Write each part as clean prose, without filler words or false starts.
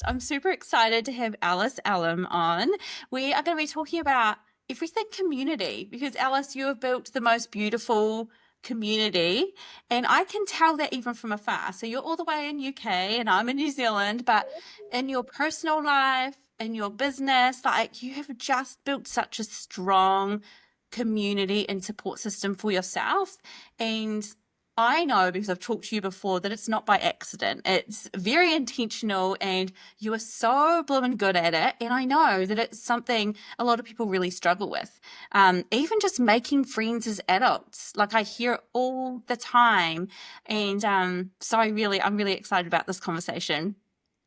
I'm super excited to have Alice Allum on. We are going to be talking about everything community because, Alice, you have built the most beautiful community, and I can tell that even from afar. So you're all the way in UK and I'm in New Zealand, but in your personal life, in your business, like you have just built such a strong community and support system for yourself. And I know because I've talked to you before that it's not by accident. It's very intentional and you are so blooming good at it. And I know that it's something a lot of people really struggle with. Even just making friends as adults. Like I hear it all the time. And so I'm really excited about this conversation.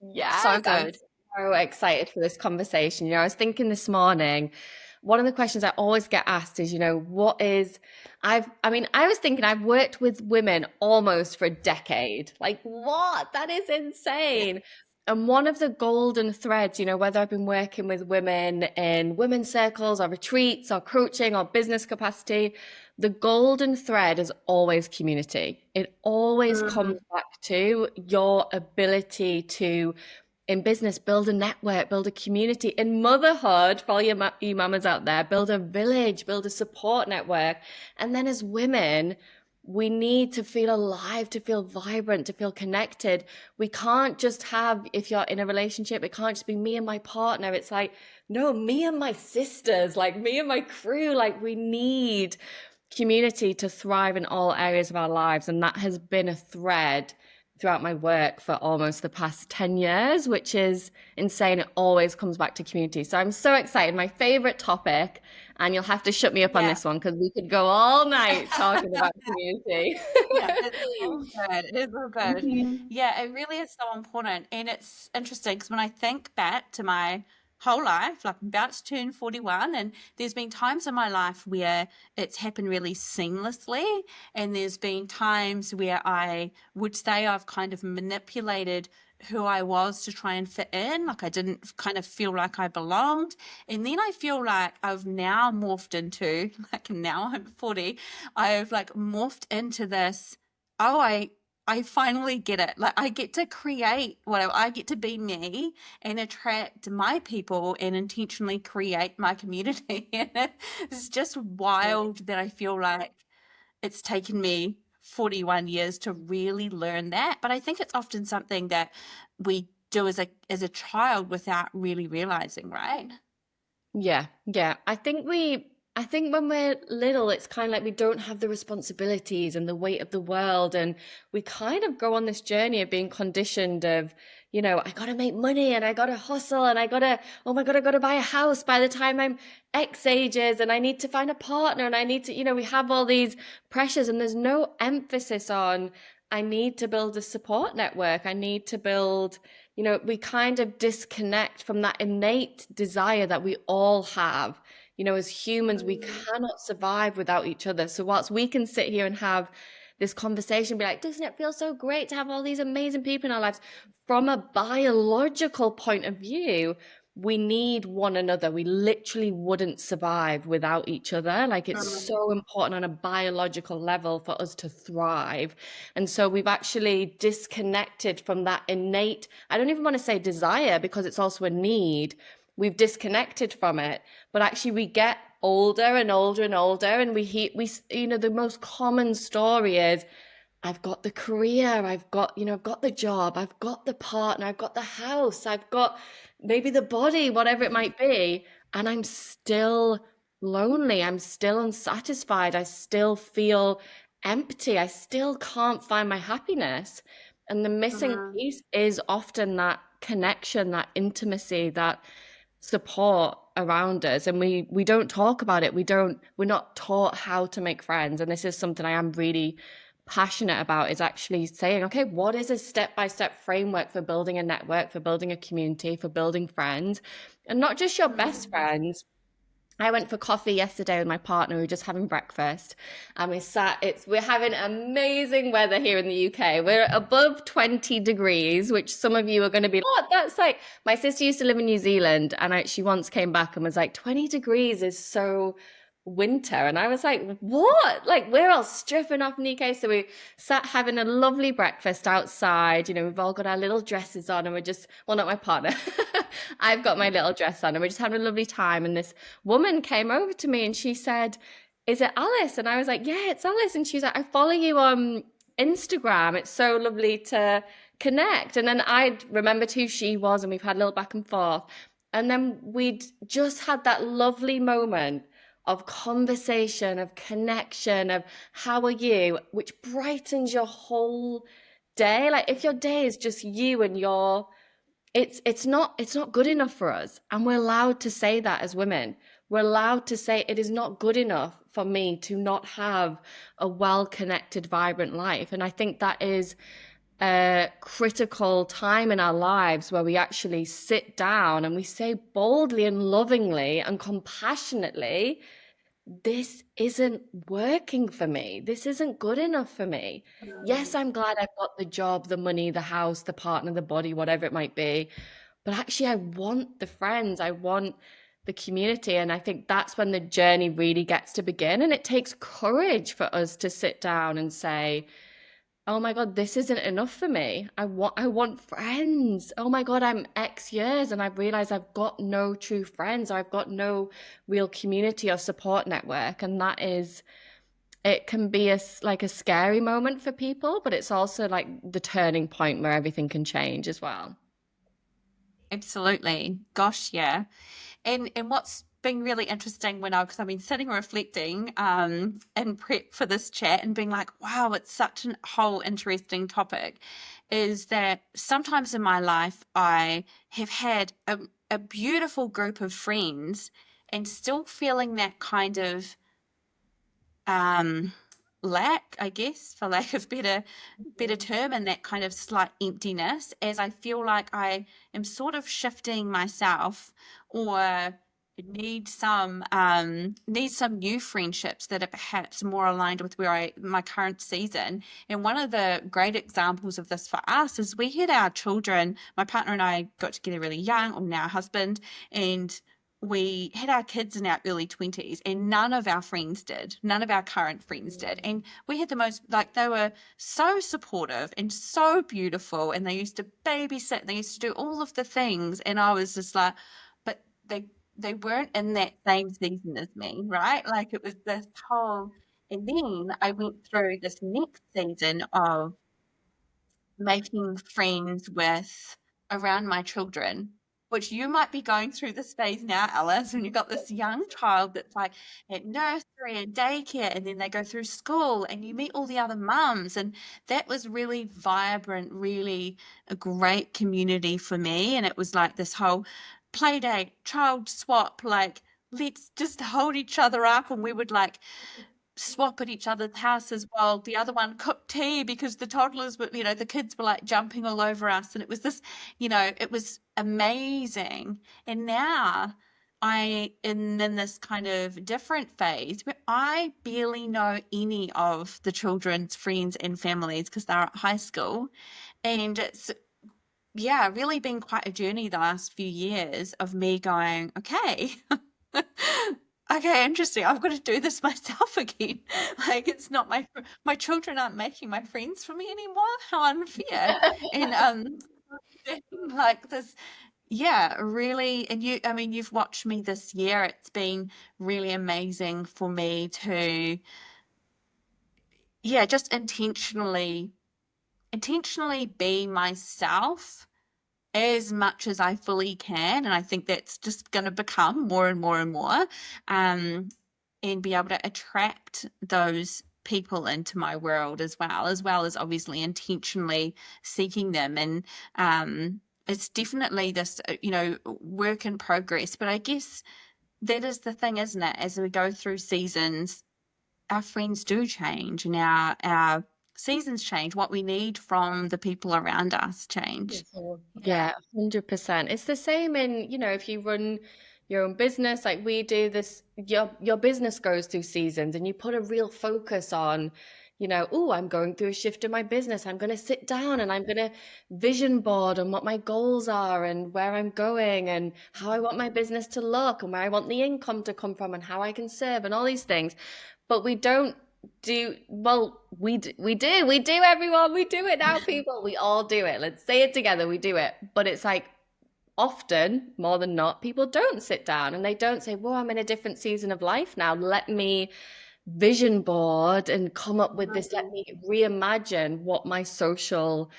So Yes, I'm good. so excited for this conversation. I was thinking this morning, one of the questions I always get asked is, what is, I was thinking I've worked with women almost for a decade. Like, what? That is Yeah. insane. And one of the golden threads, whether I've been working with women in women's circles or retreats or coaching or business capacity, the golden thread is always community. It always comes Mm, back to your ability to, in business, build a network, build a community. In motherhood, for all you mamas out there, build a village, build a support network. And then as women, we need to feel alive, to feel vibrant, to feel connected. We can't just have, if you're in a relationship, it can't just be me and my partner. It's like, no, me and my sisters, like me and my crew, like we need community to thrive in all areas of our lives. And that has been a thread throughout my work for almost the past 10 years, which is insane. It always comes back to community. So I'm so excited. My favorite topic, and you'll have to shut me up on yeah. this one because we could go all night talking about community. Yeah, it's all good. It is all good. Mhm. Yeah, it really is so important. And it's interesting because when I think back to my whole life, like I'm about to turn 41, and there's been times in my life where it's happened really seamlessly. And there's been times where I would say I've kind of manipulated who I was to try and fit in. Like I didn't kind of feel like I belonged. And then I feel like I've now morphed into, like now I'm 40, I've like morphed into this. Oh, I finally get it. Like I get to create whatever. I get to be me and attract my people and intentionally create my community. And it's just wild that I feel like it's taken me 41 years to really learn that. But I think it's often something that we do as a child without really realizing, right? Yeah, yeah. I think when we're little, it's kind of like we don't have the responsibilities and the weight of the world. And we kind of go on this journey of being conditioned of, I gotta make money and I gotta hustle and oh my God, I gotta buy a house by the time I'm X ages and I need to find a partner and I need to, we have all these pressures and there's no emphasis on, I need to build a support network. I need to build, we kind of disconnect from that innate desire that we all have. As humans, we Mm. cannot survive without each other. So, whilst we can sit here and have this conversation, be like, doesn't it feel so great to have all these amazing people in our lives? From a biological point of view, we need one another. We literally wouldn't survive without each other. Like, it's so important on a biological level for us to thrive. And so we've actually disconnected from that innate, I don't even want to say desire because it's also a need. We've disconnected from it, but actually we get older and older and older, and the most common story is, I've got the career, I've got the job, I've got the partner, I've got the house, I've got maybe the body, whatever it might be, and I'm still lonely, I'm still unsatisfied, I still feel empty, I still can't find my happiness. And the missing Mm. piece is often that connection, that intimacy, that support around us. And we don't talk about it. We're not taught how to make friends. And this is something I am really passionate about, is actually saying, okay, what is a step-by-step framework for building a network, for building a community, for building friends, and not just your best Mm. friends. I went for coffee yesterday with my partner. We were just having breakfast and we're having amazing weather here in the UK. We're above 20 degrees, which some of you are going to be, what? That's like, my sister used to live in New Zealand and she once came back and was like, 20 degrees is so winter. And I was like, what? Like, we're all stripping off in the UK. So we sat having a lovely breakfast outside. You know, we've all got our little dresses on and we're just, well, not my partner. I've got my little dress on and we're just having a lovely time. And this woman came over to me and she said, is it Alice? And I was like, yeah, it's Alice. And she's like, I follow you on Instagram. It's so lovely to connect. And then I remembered who she was and we've had a little back and forth. And then we'd just had that lovely moment of conversation, of connection, of how are you, which brightens your whole day. Like if your day is just you and your it's not good enough for us. And we're allowed to say that as women. We're allowed to say it is not good enough for me to not have a well-connected, vibrant life. And I think that is a critical time in our lives where we actually sit down and we say boldly and lovingly and compassionately, this isn't working for me. This isn't good enough for me. Yes, I'm glad I've got the job, the money, the house, the partner, the body, whatever it might be. But actually, I want the friends, I want the community. And I think that's when the journey really gets to begin. And it takes courage for us to sit down and say, oh my God, this isn't enough for me. I want friends. Oh my God, I'm X years and I've realized I've got no true friends. I've got no real community or support network. And that is, it can be like a scary moment for people, but it's also like the turning point where everything can change as well. Absolutely. Gosh, yeah. And what's been really interesting when because I've been sitting reflecting in prep for this chat and being like, wow, it's such a whole interesting topic, is that sometimes in my life I have had a beautiful group of friends and still feeling that kind of um lack, I guess, for lack of better term, and that kind of slight emptiness, as I feel like I am sort of shifting myself or need some new friendships that are perhaps more aligned with where my current season. And one of the great examples of this for us is we had our children, my partner and I got together really young, or now husband, and we had our kids in our early 20s, and none of our friends did. None of our current friends did. And we had the most, like, they were so supportive and so beautiful. And they used to babysit, they used to do all of the things. And I was just like, but they weren't in that same season as me, right? Like it was this whole, and then I went through this next season of making friends with around my children, which you might be going through this phase now, Alice, when you've got this young child that's like at nursery and daycare, and then they go through school and you meet all the other mums. And that was really vibrant, really a great community for me. And it was like this whole play date, child swap, like let's just hold each other up. And we would like swap at each other's houses while the other one cooked tea because the toddlers were, the kids were like jumping all over us. And it was this, it was amazing. And now in this kind of different phase where I barely know any of the children's friends and families because they're at high school. And it's, yeah, really been quite a journey the last few years of me going, okay, okay, interesting. I've got to do this myself again. Like it's not my children aren't making my friends for me anymore. How unfair. And like this, yeah, really. And I mean, you've watched me this year. It's been really amazing for me to, yeah, just intentionally be myself as much as I fully can. And I think that's just going to become more and more and more, um, and be able to attract those people into my world as well as obviously intentionally seeking them. And it's definitely this, work in progress. But I guess that is the thing, isn't it? As we go through seasons, our friends do change and our seasons change. What we need from the people around us change. Yeah, 100%. It's the same in, if you run your own business like we do this, your business goes through seasons and you put a real focus on, oh, I'm going through a shift in my business. I'm going to sit down and I'm going to vision board on what my goals are and where I'm going and how I want my business to look and where I want the income to come from and how I can serve and all these things. But we don't do, well, we do, everyone. We do it now, people. We all do it. Let's say it together. We do it. But it's like, often, more than not, people don't sit down and they don't say, "Whoa, I'm in a different season of life now. Let me vision board and come up with this. Let me reimagine what my social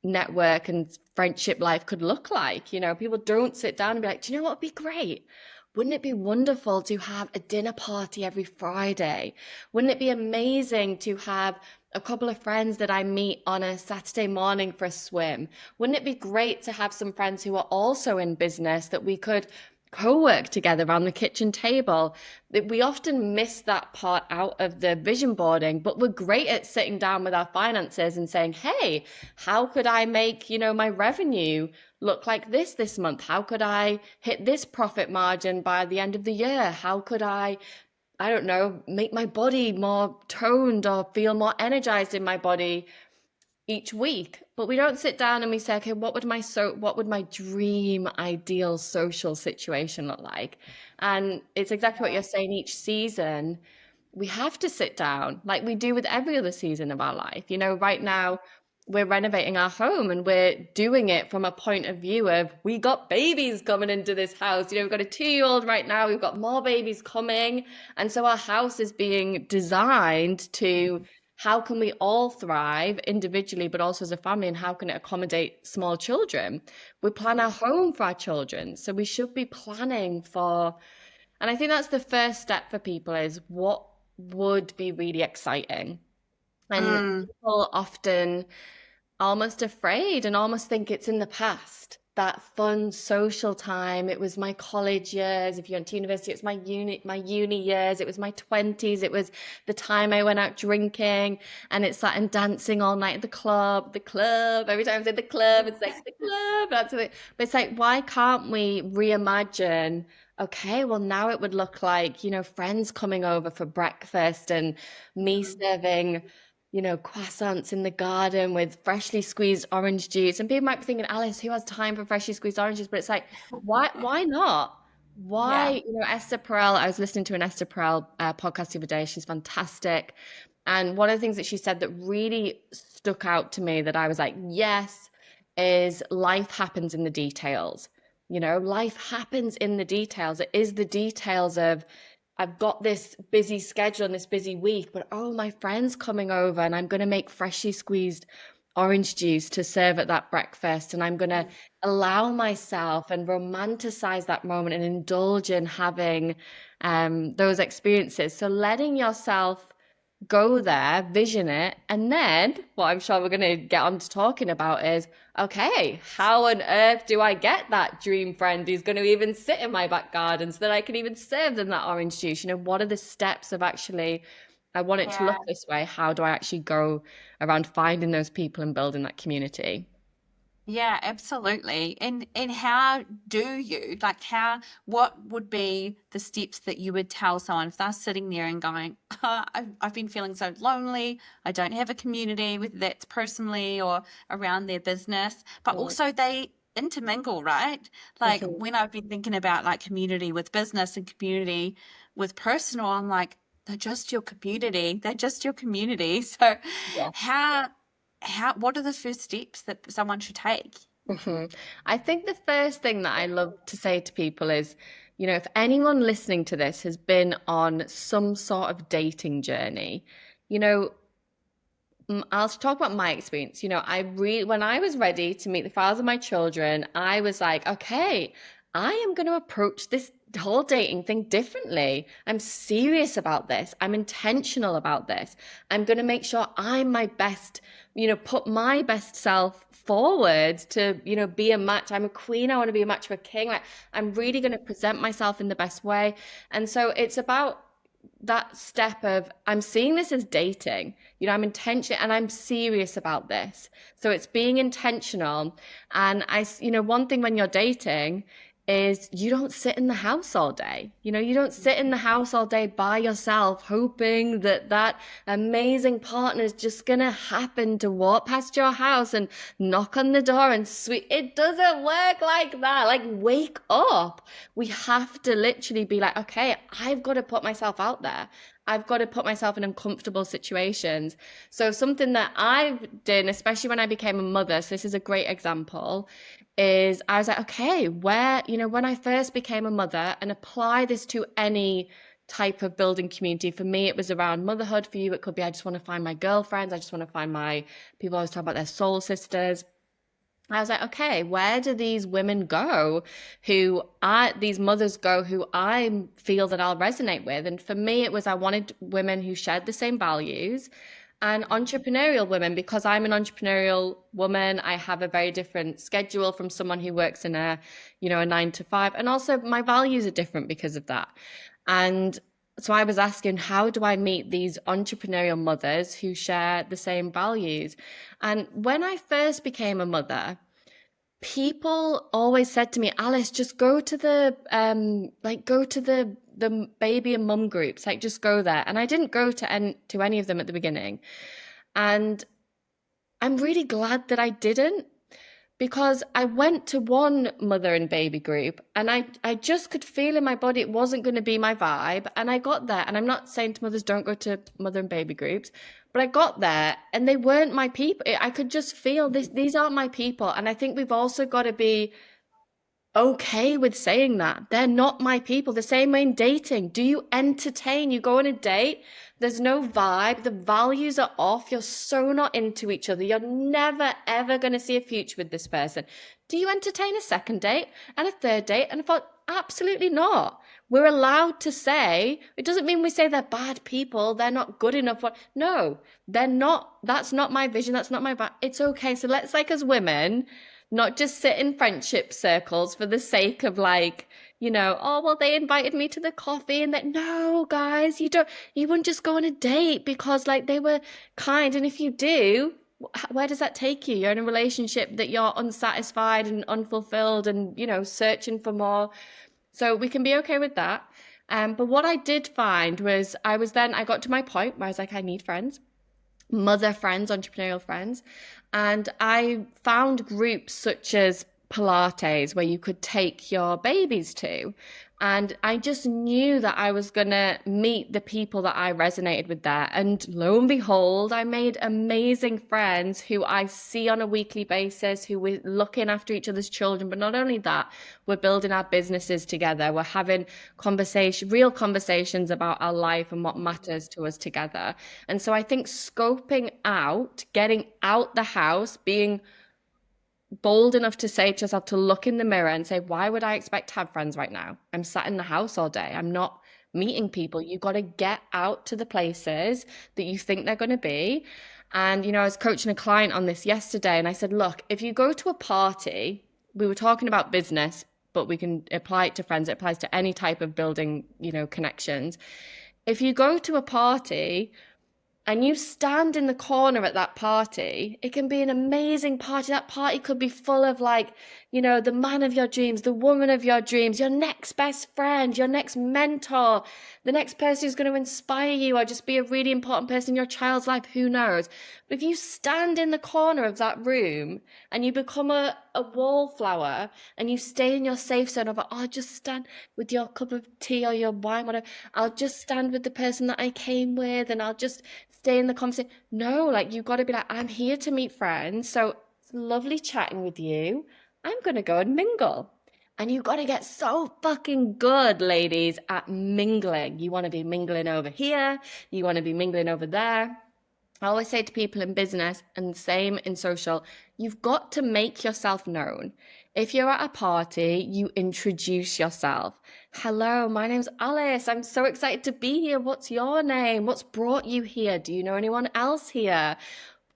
network and friendship life could look like." People don't sit down and be like, "Do you know what would be great? Wouldn't it be wonderful to have a dinner party every Friday? Wouldn't it be amazing to have a couple of friends that I meet on a Saturday morning for a swim? Wouldn't it be great to have some friends who are also in business that we could co-work together around the kitchen table?" We often miss that part out of the vision boarding, but we're great at sitting down with our finances and saying, "Hey, how could I make, my revenue look like this month? How could I hit this profit margin by the end of the year? How could I don't know, make my body more toned or feel more energized in my body each week?" But we don't sit down and we say, "Okay, what would my dream ideal social situation look like?" And it's exactly what you're saying. Each season we have to sit down like we do with every other season of our life. Right now we're renovating our home and we're doing it from a point of view of, we got babies coming into this house. We've got a 2-year-old right now. We've got more babies coming. And so our house is being designed to, how can we all thrive individually, but also as a family, and how can it accommodate small children? We plan our home for our children. So we should be planning for, and I think that's the first step for people, is what would be really exciting. And Mm, people often almost afraid and almost think it's in the past. That fun social time. It was my college years. If you went to university, it's my uni years. It was my 20s. It was the time I went out drinking, and it's that and dancing all night at the club, the club. Every time I say the club, it's like the club. That's it. But it's like, why can't we reimagine? Okay, well, now it would look like, friends coming over for breakfast and me serving, croissants in the garden with freshly squeezed orange juice. And people might be thinking, "Alice, who has time for freshly squeezed oranges?" But it's like, why not? yeah. Why, Esther Perel, I was listening to an Esther Perel podcast the other day. She's fantastic. And one of the things that she said that really stuck out to me, that I was like, yes, is life happens in the details. Life happens in the details. It is the details of, I've got this busy schedule and this busy week, but oh, my friend's coming over and I'm going to make freshly squeezed orange juice to serve at that breakfast. And I'm going to allow myself and romanticize that moment and indulge in having those experiences. So letting yourself go there, vision it, and then what I'm sure we're going to get on to talking about is, okay, how on earth do I get that dream friend who's going to even sit in my back garden so that I can even serve them that orange juice? What are the steps of actually, I want it to Yeah. look this way. How do I actually go around finding those people and building that community? Yeah, absolutely. And how do you like what would be the steps that you would tell someone if they're sitting there and going, I've been feeling so lonely, I don't have a community, whether that's personally or around their business, but Mm, also they intermingle, right? Like mhm. when I've been thinking about like community with business and community with personal, I'm like, they're just your community. They're just your community. So Yes. how what are the first steps that someone should take? I think the first thing that I love to say to people is, if anyone listening to this has been on some sort of dating journey, you know, I'll talk about my experience. When I was ready to meet the fathers of my children, I was like, okay, I am going to approach this whole dating thing differently. I'm serious about this. I'm intentional about this. I'm going to make sure I'm my best, put my best self forward to, be a match. I'm a queen. I want to be a match for a king. Like, I'm really going to present myself in the best way. And so it's about that step of, I'm seeing this as dating. I'm intentional and I'm serious about this. So it's being intentional. And one thing when you're dating is you don't sit in the house all day. You don't sit in the house all day by yourself, hoping that that amazing partner is just gonna happen to walk past your house and knock on the door and sweet. It doesn't work like that. Like, wake up. We have to literally be like, okay, I've got to put myself out there. I've got to put myself in uncomfortable situations. So something that I've done, especially when I became a mother, so this is a great example, is I was like, okay, when I first became a mother, and apply this to any type of building community. For me, it was around motherhood. For you, it could be I just want to find my girlfriends. I just want to find my people always talk about their soul sisters. I was like, okay, where do these women go these mothers go who I feel that I'll resonate with? And for me, it was I wanted women who shared the same values and entrepreneurial women because I'm an entrepreneurial woman. I have a very different schedule from someone who works in a 9 to 5. And also my values are different because of that. And so I was asking, how do I meet these entrepreneurial mothers who share the same values? And when I first became a mother, people always said to me, Alice, just go to the baby and mum groups, like just go there. And I didn't go to any of them at the beginning. And I'm really glad that I didn't, because I went to one mother and baby group and I just could feel in my body it wasn't going to be my vibe. And I got there, and I'm not saying to mothers don't go to mother and baby groups, but I got there and they weren't my people. I could just feel these aren't my people. And I think we've also got to be okay with saying that. They're not my people. The same way in dating. Do you entertain? You go on a date, there's no vibe, the values are off, you're so not into each other, you're never ever going to see a future with this person. Do you entertain a second date and a third date? And I thought, absolutely not. We're allowed to say, it doesn't mean we say they're bad people, they're not good enough. No, they're not. That's not my vision. That's not my vibe. It's okay. So let's, like, as women, not just sit in friendship circles for the sake of, like, oh, well, they invited me to the coffee, and that, no, guys, you wouldn't just go on a date because, like, they were kind. And if you do, where does that take you? You're in a relationship that you're unsatisfied and unfulfilled and, searching for more. So we can be okay with that. But what I did find was I got to my point where I was like, I need friends, mother friends, entrepreneurial friends. And I found groups such as Pilates where you could take your babies to. And I just knew that I was going to meet the people that I resonated with there. And lo and behold, I made amazing friends who I see on a weekly basis, who we're looking after each other's children. But not only that, we're building our businesses together. We're having real conversations about our life and what matters to us together. And so I think scoping out, getting out the house, being bold enough to say to yourself, to look in the mirror and say, why would I expect to have friends right now? I'm sat in the house all day. I'm not meeting people. You've got to get out to the places that you think they're going to be. And, I was coaching a client on this yesterday, and I said, look, if you go to a party, we were talking about business, but we can apply it to friends. It applies to any type of building, connections. If you go to a party and you stand in the corner at that party, it can be an amazing party. That party could be full of, like, the man of your dreams, the woman of your dreams, your next best friend, your next mentor, the next person who's going to inspire you or just be a really important person in your child's life, who knows? But if you stand in the corner of that room and you become a wallflower and you stay in your safe zone of, I'll just stand with your cup of tea or your wine, whatever, I'll just stand with the person that I came with and I'll just stay in the conversation. No, like, you've got to be like, I'm here to meet friends. So it's lovely chatting with you. I'm going to go and mingle. And you've got to get so fucking good, ladies, at mingling. You want to be mingling over here. You want to be mingling over there. I always say to people in business, and same in social, you've got to make yourself known. If you're at a party, you introduce yourself. Hello, my name's Alice. I'm so excited to be here. What's your name? What's brought you here? Do you know anyone else here?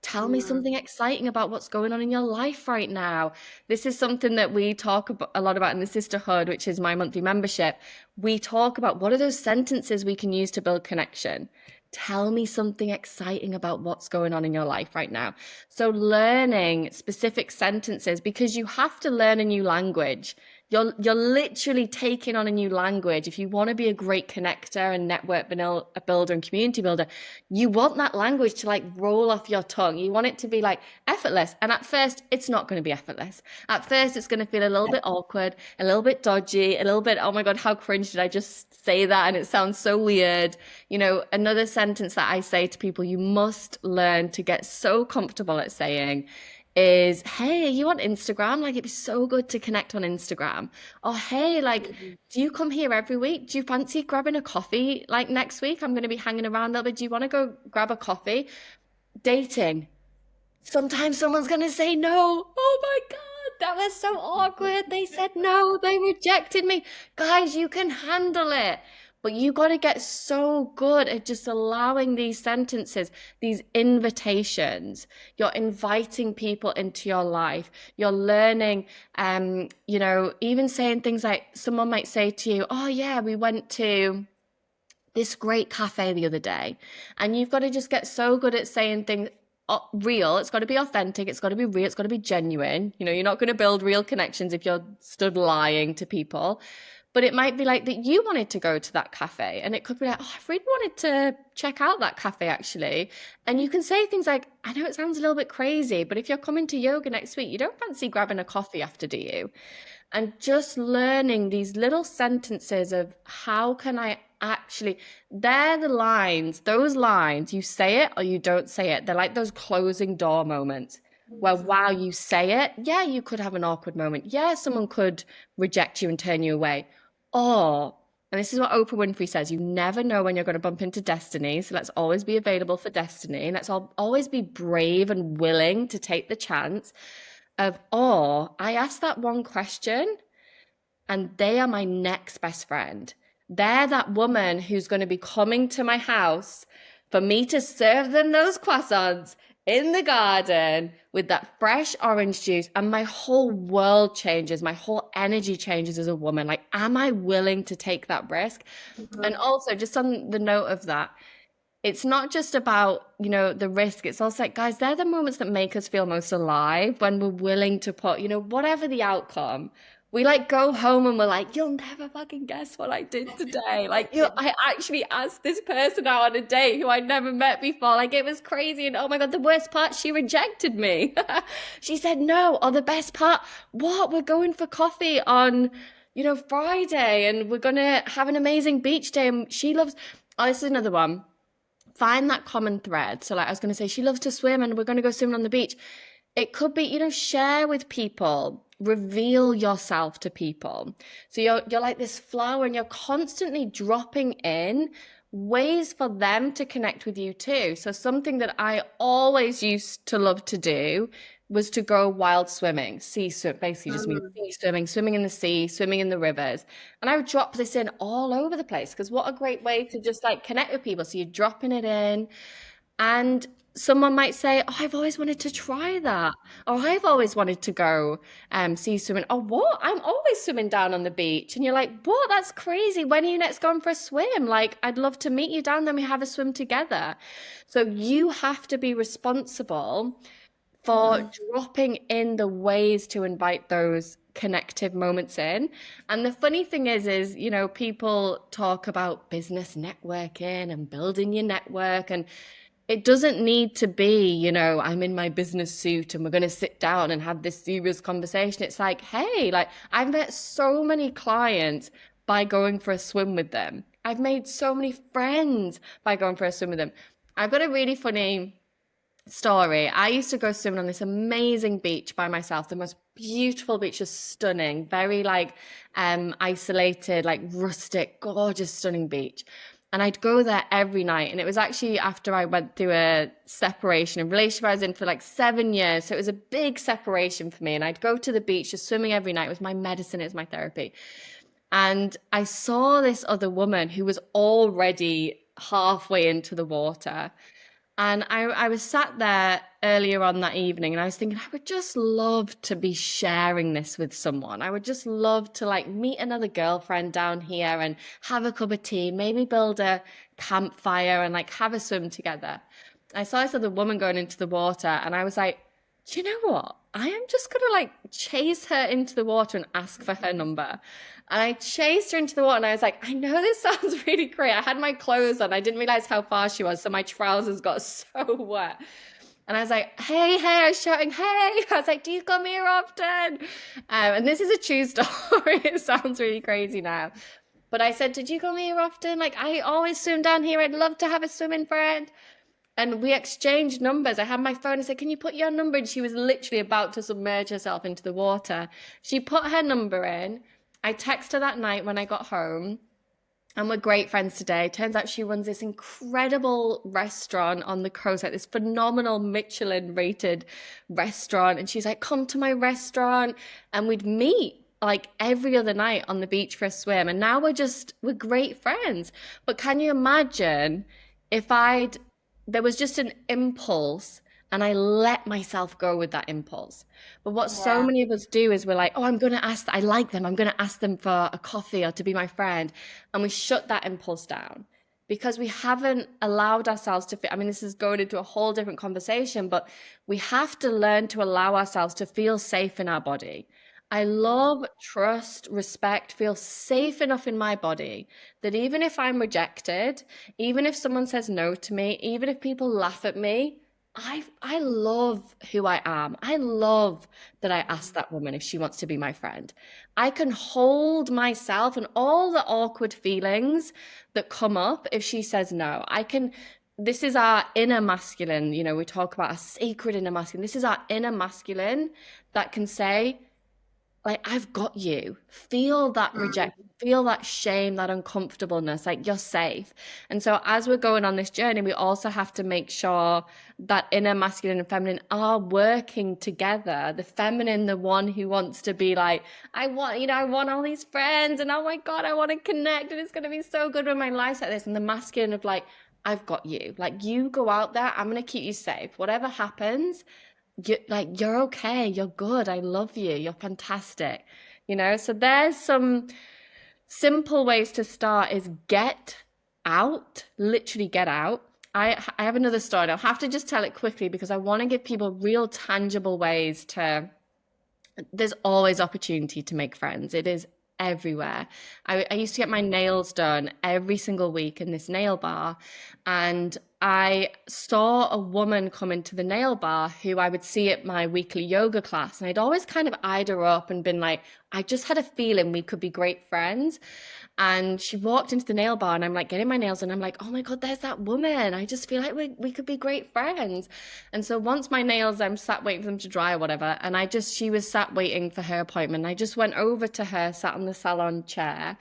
Tell me something exciting about what's going on in your life right now. This is something that we talk a lot about in the sisterhood, which is my monthly membership. We talk about what are those sentences we can use to build connection. Tell me something exciting about what's going on in your life right now. So learning specific sentences, because you have to learn a new language You're literally taking on a new language. If you want to be a great connector and network builder and community builder, you want that language to like roll off your tongue. You want it to be like effortless. And at first, it's not going to be effortless. At first, it's going to feel a little bit awkward, a little bit dodgy, a little bit, oh my God, how cringe did I just say that? And it sounds so weird. You know, another sentence that I say to people, you must learn to get so comfortable at saying is, hey, are you on Instagram? Like, it'd be so good to connect on Instagram. Or, hey, like, do you come here every week? Do you fancy grabbing a coffee like next week? I'm going to be hanging around a little bit. Do you want to go grab a coffee? Dating. Sometimes someone's going to say no. Oh my God, that was so awkward. They said no, they rejected me. Guys, you can handle it. But you got to get so good at just allowing these sentences, these invitations. You're inviting people into your life. You're learning, you know, even saying things like someone might say to you, oh, yeah, we went to this great cafe the other day. And you've got to just get so good at saying things real. It's got to be authentic. It's got to be real. It's got to be genuine. You know, you're not going to build real connections if you're stood lying to people. But it might be like that you wanted to go to that cafe, and it could be like, oh, I really wanted to check out that cafe actually. And you can say things like, I know it sounds a little bit crazy, but if you're coming to yoga next week, you don't fancy grabbing a coffee after, do you? And just learning these little sentences of how can I actually, they're the lines, those lines, you say it or you don't say it. They're like those closing door moments where while you say it, yeah, you could have an awkward moment. Yeah, someone could reject you and turn you away. Or, and this is what Oprah Winfrey says, you never know when you're going to bump into destiny. So let's always be available for destiny. Let's always be brave and willing to take the chance of, oh, I asked that one question and they are my next best friend. They're that woman who's going to be coming to my house for me to serve them those croissants in the garden with that fresh orange juice. And my whole world changes. My whole energy changes as a woman. Like, am I willing to take that risk? And also, just on the note of that, it's not just about, you know, the risk. It's also like, guys, they're the moments that make us feel most alive when we're willing to put, you know, whatever the outcome, we like go home and we're like, you'll never fucking guess what I did today. Like, you, I actually asked this person out on a date who I'd never met before. Like, it was crazy. And oh my God, the worst part, she rejected me. She said no. Or the best part, what? We're going for coffee on, you know, Friday and we're going to have an amazing beach day. And she loves, oh, this is another one, find that common thread. So like I was going to say, she loves to swim and we're going to go swimming on the beach. It could be, you know, share with people, reveal yourself to people. So you're like this flower and you're constantly dropping in ways for them to connect with you too. So something that I always used to love to do was to go wild swimming, sea swim, basically just means sea swimming, swimming in the sea, swimming in the rivers. And I would drop this in all over the place because what a great way to just like connect with people. So you're dropping it in and someone might say, oh, I've always wanted to try that. Or I've always wanted to go sea swimming. Oh, what? I'm always swimming down on the beach. And you're like, what? That's crazy. When are you next going for a swim? Like, I'd love to meet you down there and we have a swim together. So you have to be responsible for dropping in the ways to invite those connective moments in. And the funny thing is, you know, people talk about business networking and building your network, and it doesn't need to be, you know, I'm in my business suit and we're going to sit down and have this serious conversation. It's like, hey, like I've met so many clients by going for a swim with them. I've made so many friends by going for a swim with them. I've got a really funny story. I used to go swimming on this amazing beach by myself, the most beautiful beach, just stunning, very like isolated, like rustic, gorgeous, stunning beach. And I'd go there every night. And it was actually after I went through a separation, a relationship I was in for like 7 years. So it was a big separation for me. And I'd go to the beach just swimming every night. It was my medicine, it was my therapy. And I saw this other woman who was already halfway into the water. And I was sat there earlier on that evening and I was thinking, I would just love to be sharing this with someone. I would just love to like meet another girlfriend down here and have a cup of tea, maybe build a campfire and like have a swim together. I saw this other woman going into the water and I was like, do you know what? I am just gonna like chase her into the water and ask for her number. And I chased her into the water and I was like, I know this sounds really great. I had my clothes on. I didn't realize how far she was, so my trousers got so wet. And I was like, hey, hey, I was shouting, hey. I was like, do you come here often? And this is a true story. It sounds really crazy now. But I said, did you come here often? Like, I always swim down here. I'd love to have a swimming friend. And we exchanged numbers. I had my phone and said, can you put your number in? She was literally about to submerge herself into the water. She put her number in. I texted her that night when I got home, and we're great friends today. Turns out she runs this incredible restaurant on the coast, like this phenomenal Michelin rated restaurant. And she's like, come to my restaurant. And we'd meet like every other night on the beach for a swim. And now we're great friends. But can you imagine if there was just an impulse and I let myself go with that impulse? But what so Yeah. many of us do is we're like, oh, I like them. I'm going to ask them for a coffee or to be my friend. And we shut that impulse down because we haven't allowed ourselves to feel. I mean, this is going into a whole different conversation, but we have to learn to allow ourselves to feel safe in our body. I love, trust, respect, feel safe enough in my body that even if I'm rejected, even if someone says no to me, even if people laugh at me, I love who I am. I love that I asked that woman if she wants to be my friend. I can hold myself and all the awkward feelings that come up if she says no. This is our inner masculine. We talk about a sacred inner masculine. This is our inner masculine that can say, like, I've got you. Feel that rejection, feel that shame, that uncomfortableness, like you're safe. And so as we're going on this journey, we also have to make sure that inner masculine and feminine are working together. The feminine, the one who wants to be like, I want all these friends, and oh my God, I want to connect, and it's going to be so good when my life's like this. And the masculine of like, I've got you. Like, you go out there, I'm going to keep you safe. Whatever happens, you're okay, you're good, I love you, you're fantastic. So there's some simple ways to start is get out, literally get out. I have another story, and I'll have to just tell it quickly because I want to give people real tangible ways to. There's always opportunity to make friends. It is everywhere. I used to get my nails done every single week in this nail bar, and I saw a woman come into the nail bar who I would see at my weekly yoga class, and I'd always kind of eyed her up and been like, I just had a feeling we could be great friends. And she walked into the nail bar, and I'm like getting my nails, and I'm like, oh my God, there's that woman. I just feel like we could be great friends. And so once my nails, I'm sat waiting for them to dry or whatever. And she was sat waiting for her appointment. I just went over to her, sat on the salon chair.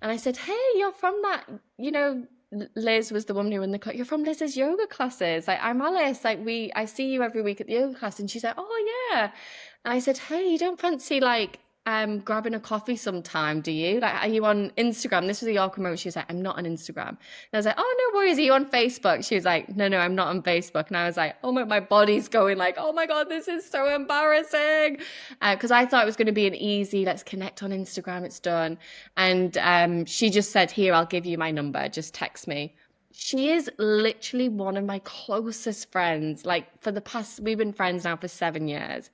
And I said, hey, you're from that, you know, Liz was the woman who in the, you're from Liz's yoga classes. Like, I'm Alice. Like, I see you every week at the yoga class. And she's like, oh yeah. And I said, hey, you don't fancy like, grabbing a coffee sometime, do you? Like, are you on Instagram? This was a York moment. She was like, I'm not on Instagram. And I was like, oh, no worries. Are you on Facebook? She was like, no, I'm not on Facebook. And I was like, oh my body's going like, oh my God, this is so embarrassing. Because I thought it was going to be an easy, let's connect on Instagram. It's done. And she just said, here, I'll give you my number. Just text me. She is literally one of my closest friends. Like, we've been friends now for 7 years.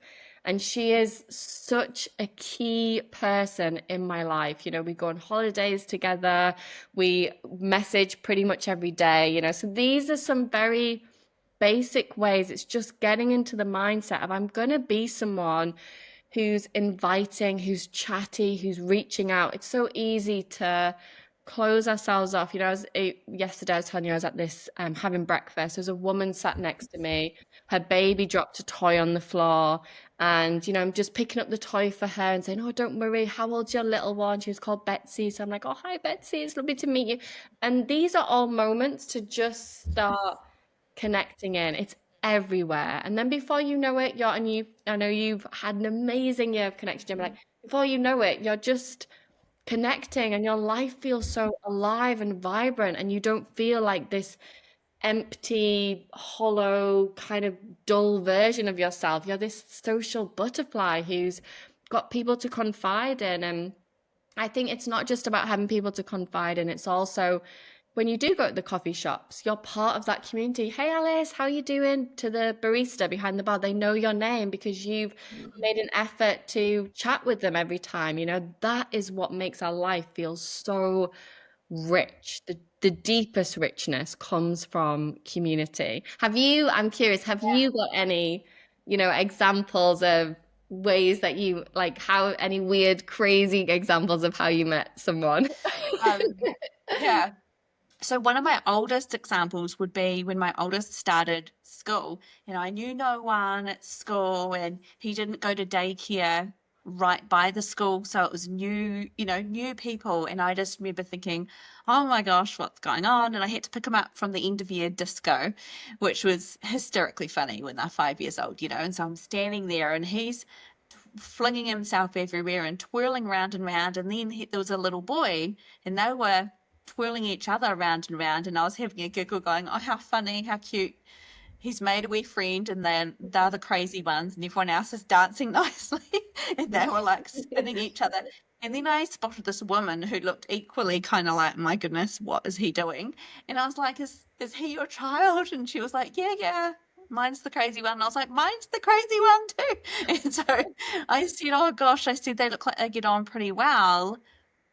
And she is such a key person in my life. We go on holidays together. We message pretty much every day. So these are some very basic ways. It's just getting into the mindset of I'm going to be someone who's inviting, who's chatty, who's reaching out. It's so easy to close ourselves off. Yesterday I was telling you I was at this having breakfast. There's a woman sat next to me. Her baby dropped a toy on the floor, and I'm just picking up the toy for her and saying, "Oh, don't worry. How old's your little one?" She was called Betsy, so I'm like, "Oh, hi Betsy. It's lovely to meet you." And these are all moments to just start connecting in. It's everywhere. And then before you know it, I know you've had an amazing year of connection, Gemma. Like, before you know it, you're just connecting and your life feels so alive and vibrant, and you don't feel like this empty, hollow, kind of dull version of yourself. You're this social butterfly who's got people to confide in. And I think it's not just about having people to confide in, it's also when you do go to the coffee shops, you're part of that community. Hey, Alice, how you doing? To the barista behind the bar, they know your name because you've made an effort to chat with them every time. You know, that is what makes our life feel so rich. The deepest richness comes from community. I'm curious, have you got any, examples of ways that you like how any weird, crazy examples of how you met someone? Um, yeah. So one of my oldest examples would be when my oldest started school. I knew no one at school, and he didn't go to daycare right by the school, so it was new people. And I just remember thinking, oh my gosh, what's going on? And I had to pick him up from the end of year disco, which was hysterically funny when they're 5 years old. And so I'm standing there, and he's flinging himself everywhere and twirling round and round. And then there was a little boy, and they were twirling each other around and round. And I was having a giggle, going, "Oh, how funny, how cute! He's made a wee friend." And then they're the crazy ones, and everyone else is dancing nicely, and they were like spinning each other. And then I spotted this woman who looked equally kind of like, my goodness, what is he doing? And I was like, is he your child? And she was like, yeah, yeah, mine's the crazy one. And I was like, mine's the crazy one too. And so I said, oh gosh, I said, they look like they get on pretty well.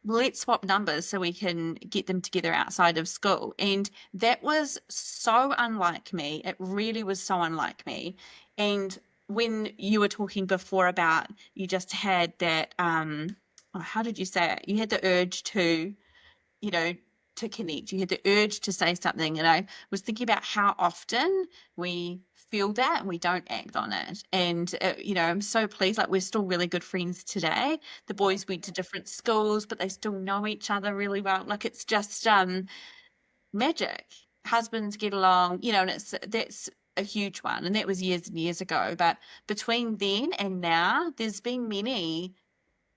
Let's swap numbers so we can get them together outside of school. And that was so unlike me. It really was so unlike me. And when you were talking before about you just had that, oh, how did you say it? You had the urge to, you know, to connect. You had the urge to say something. And I was thinking about how often we feel that and we don't act on it. And, I'm so pleased. Like, we're still really good friends today. The boys went to different schools, but they still know each other really well. Like, it's just magic. Husbands get along, and that's a huge one. And that was years and years ago. But between then and now, there's been many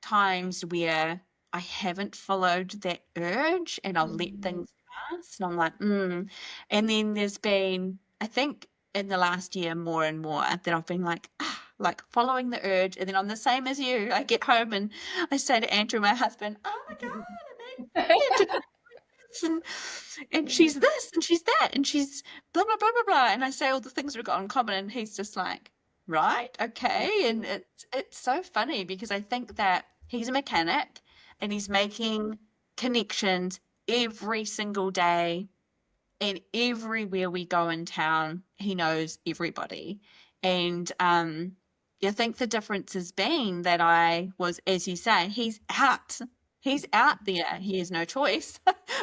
times where I haven't followed that urge, and I'll let things pass. And I'm like, And then there's been, I think, in the last year, more and more that I've been like following the urge. And then I'm the same as you. I get home and I say to Andrew, my husband, oh my God, I made a friend. And she's this and she's that and she's blah blah blah blah blah, and I say all the things we've got in common, and he's just like, right, okay. And it's so funny because I think that he's a mechanic and he's making connections every single day, and everywhere we go in town he knows everybody. And I think the difference has been that I was, as you say, he's out there, he has no choice,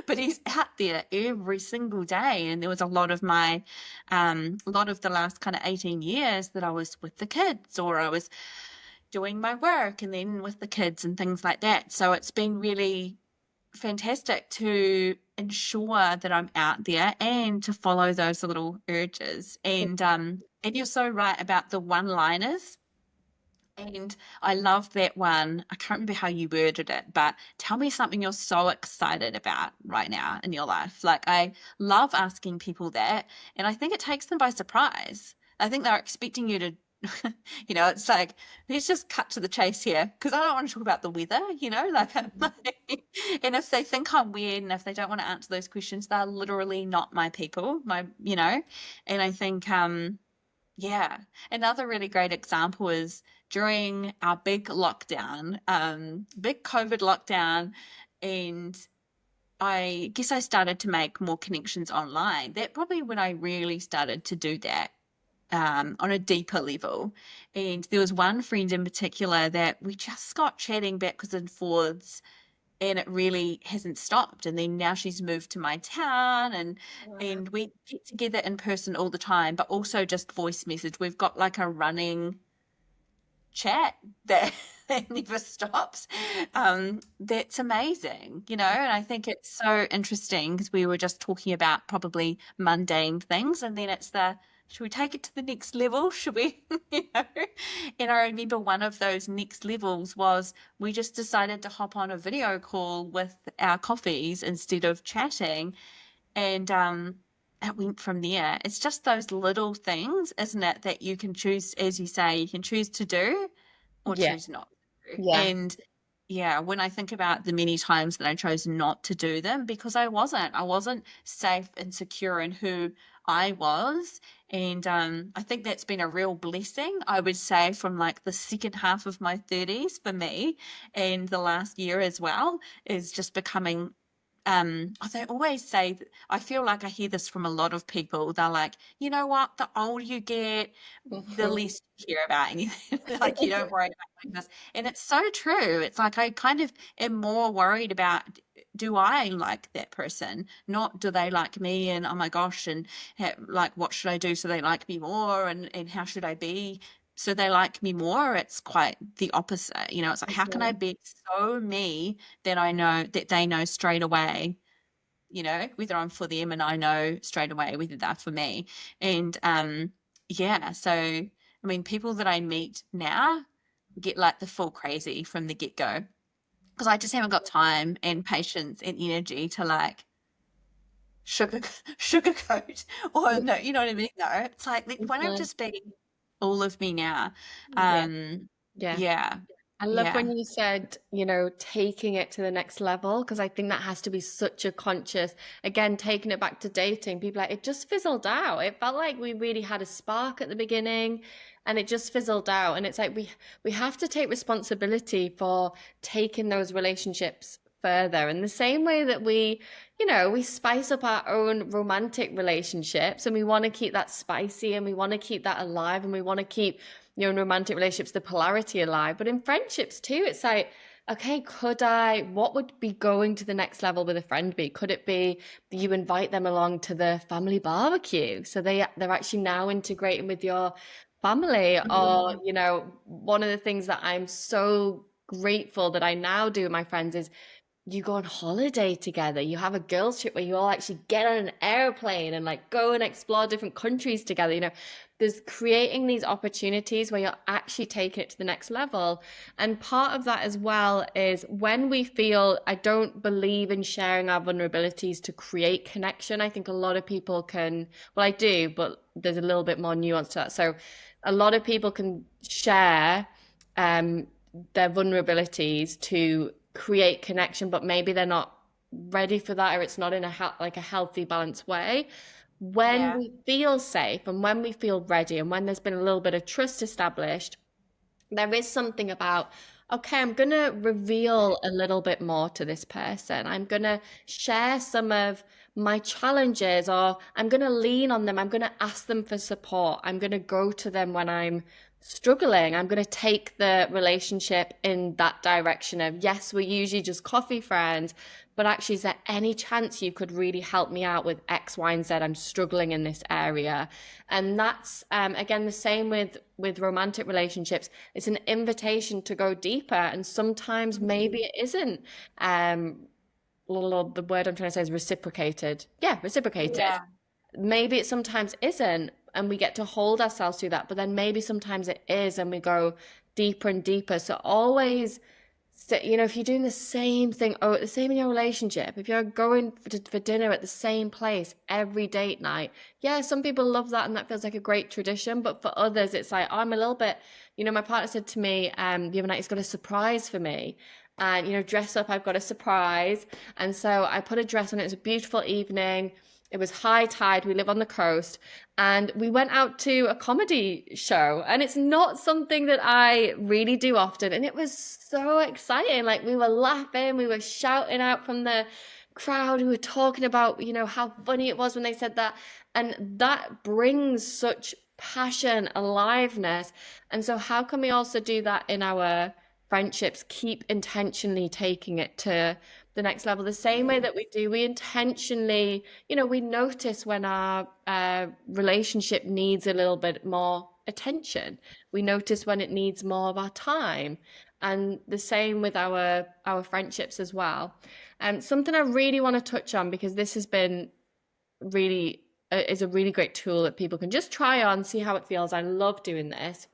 but he's out there every single day. And there was a lot of the last kind of 18 years that I was with the kids, or I was doing my work and then with the kids and things like that. So it's been really fantastic to ensure that I'm out there and to follow those little urges. And you're so right about the one-liners. And I love that one. I can't remember how you worded it, but tell me something you're so excited about right now in your life. Like, I love asking people that, and I think it takes them by surprise. I think they're expecting you to, it's like, let's just cut to the chase here because I don't want to talk about the weather, like, and if they think I'm weird and if they don't want to answer those questions, they're literally not my people, and I think, yeah. Another really great example is during our big lockdown, big COVID lockdown, and I guess I started to make more connections online. That probably when I really started to do that on a deeper level. And there was one friend in particular that we just got chatting backwards and forwards, and it really hasn't stopped. And then now she's moved to my town, and Wow. and we get together in person all the time, but also just voice message. We've got like a running chat that that never stops. That's amazing, and I think it's so interesting because we were just talking about probably mundane things, and then it's should we take it to the next level? Should we, you know? And I remember one of those next levels was we just decided to hop on a video call with our coffees instead of chatting, and it went from there. It's just those little things, isn't it, that you can choose, as you say, you can choose to do or Yeah, choose not to. yeah. yeah, when I think about the many times that I chose not to do them because I wasn't safe and secure in who I was. And I think that's been a real blessing, I would say, from like the second half of my 30s for me and the last year as well, is just becoming they always say, I feel like I hear this from a lot of people. They're like, you know what, the older you get, the Mhm. least you care about anything. Like you don't worry about doing this. And it's so true. It's like I kind of am more worried about, do I like that person? Not do they like me, and oh my gosh, and like what should I do so they like me more, and how should I be so they like me more? It's quite the opposite. It's like, how can I Mhm. be so me that I know that they know straight away, whether I'm for them, and I know straight away whether they're for me. And yeah, so I mean, people that I meet now get like the full crazy from the get-go because I just haven't got time and patience and energy to like sugar sugarcoat or no, you know what I mean? No, it's like why don't Mhm. just be all of me now? Yeah. Um, Yeah. yeah, I love yeah, when you said, taking it to the next level, because I think that has to be such a conscious, again, taking it back to dating. People are like, it just fizzled out. It felt like we really had a spark at the beginning and it just fizzled out. And it's like we have to take responsibility for taking those relationships further. In the same way that we spice up our own romantic relationships and we want to keep that spicy and we want to keep that alive and we want to keep in romantic relationships, the polarity alive. But in friendships too, it's like, okay, what would be going to the next level with a friend be? Could it be that you invite them along to the family barbecue? So they're actually now integrating with your family. Or, mhm, one of the things that I'm so grateful that I now do with my friends is you go on holiday together. You have a girls' trip where you all actually get on an airplane and like go and explore different countries together. There's creating these opportunities where you're actually taking it to the next level. And part of that as well is when we feel, I don't believe in sharing our vulnerabilities to create connection. I think a lot of people can, well, I do, but there's a little bit more nuance to that. So a lot of people can share um, their vulnerabilities to create connection, but maybe they're not ready for that, or it's not in like a healthy, balanced way. When yeah, we feel safe and when we feel ready and when there's been a little bit of trust established, there is something about, okay, I'm going to reveal a little bit more to this person. I'm going to share some of my challenges, or I'm going to lean on them. I'm going to ask them for support. I'm going to go to them when I'm struggling. I'm going to take the relationship in that direction of, yes, we're usually just coffee friends, but actually, is there any chance you could really help me out with X, Y, and Z? I'm struggling in this area. And that's again the same with romantic relationships. It's an invitation to go deeper, and sometimes maybe mhm, it isn't. Um, the word I'm trying to say is reciprocated. Yeah, reciprocated. yeah, Maybe it sometimes isn't, and we get to hold ourselves through that. But then maybe sometimes it is, and we go deeper and deeper. So always, so, if you're doing the same thing, oh, the same in your relationship, if you're going for dinner at the same place every date night, yeah, some people love that and that feels like a great tradition. But for others, it's like, I'm a little bit, my partner said to me, the other night, he's got a surprise for me. And, dress up, I've got a surprise. And so I put a dress on. It was a beautiful evening. It was high tide. We live on the coast. And we went out to a comedy show. And it's not something that I really do often. And it was so exciting. Like we were laughing, we were shouting out from the crowd, we were talking about, how funny it was when they said that. And that brings such passion, aliveness. And so, how can we also do that in our friendships? Keep intentionally taking it to the next level, the same way that we intentionally, we notice when our relationship needs a little bit more attention. We notice when it needs more of our time, and the same with our friendships as well. Something I really want to touch on, because this has been really is a really great tool that people can just try on, see how it feels. I love doing this,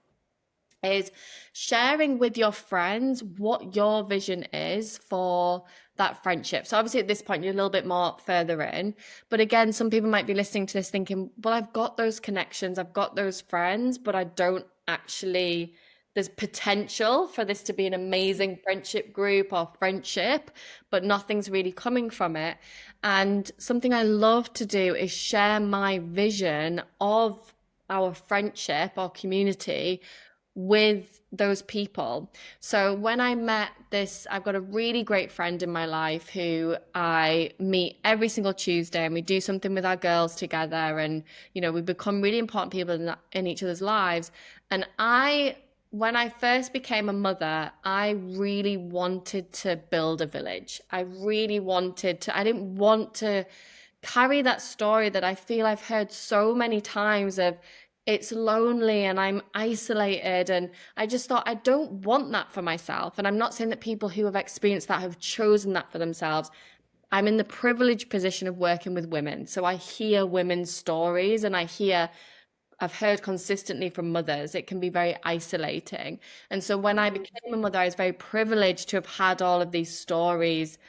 is sharing with your friends what your vision is for that friendship. So obviously at this point you're a little bit more further in, but again, some people might be listening to this thinking, well, I've got those connections, I've got those friends, but I don't actually there's potential for this to be an amazing friendship group or friendship, but nothing's really coming from it. And something I love to do is share my vision of our friendship or community with those people. So when I met this, I've got a really great friend in my life who I meet every single Tuesday, and we do something with our girls together, and we become really important people in each other's lives. And when I first became a mother, I really wanted to build a village. I didn't want to carry that story that I feel I've heard so many times of it's lonely and I'm isolated. And I just thought, I don't want that for myself. And I'm not saying that people who have experienced that have chosen that for themselves. I'm in the privileged position of working with women. So I hear women's stories, and I've heard consistently from mothers, it can be very isolating. And so when I became a mother, I was very privileged to have had all of these stories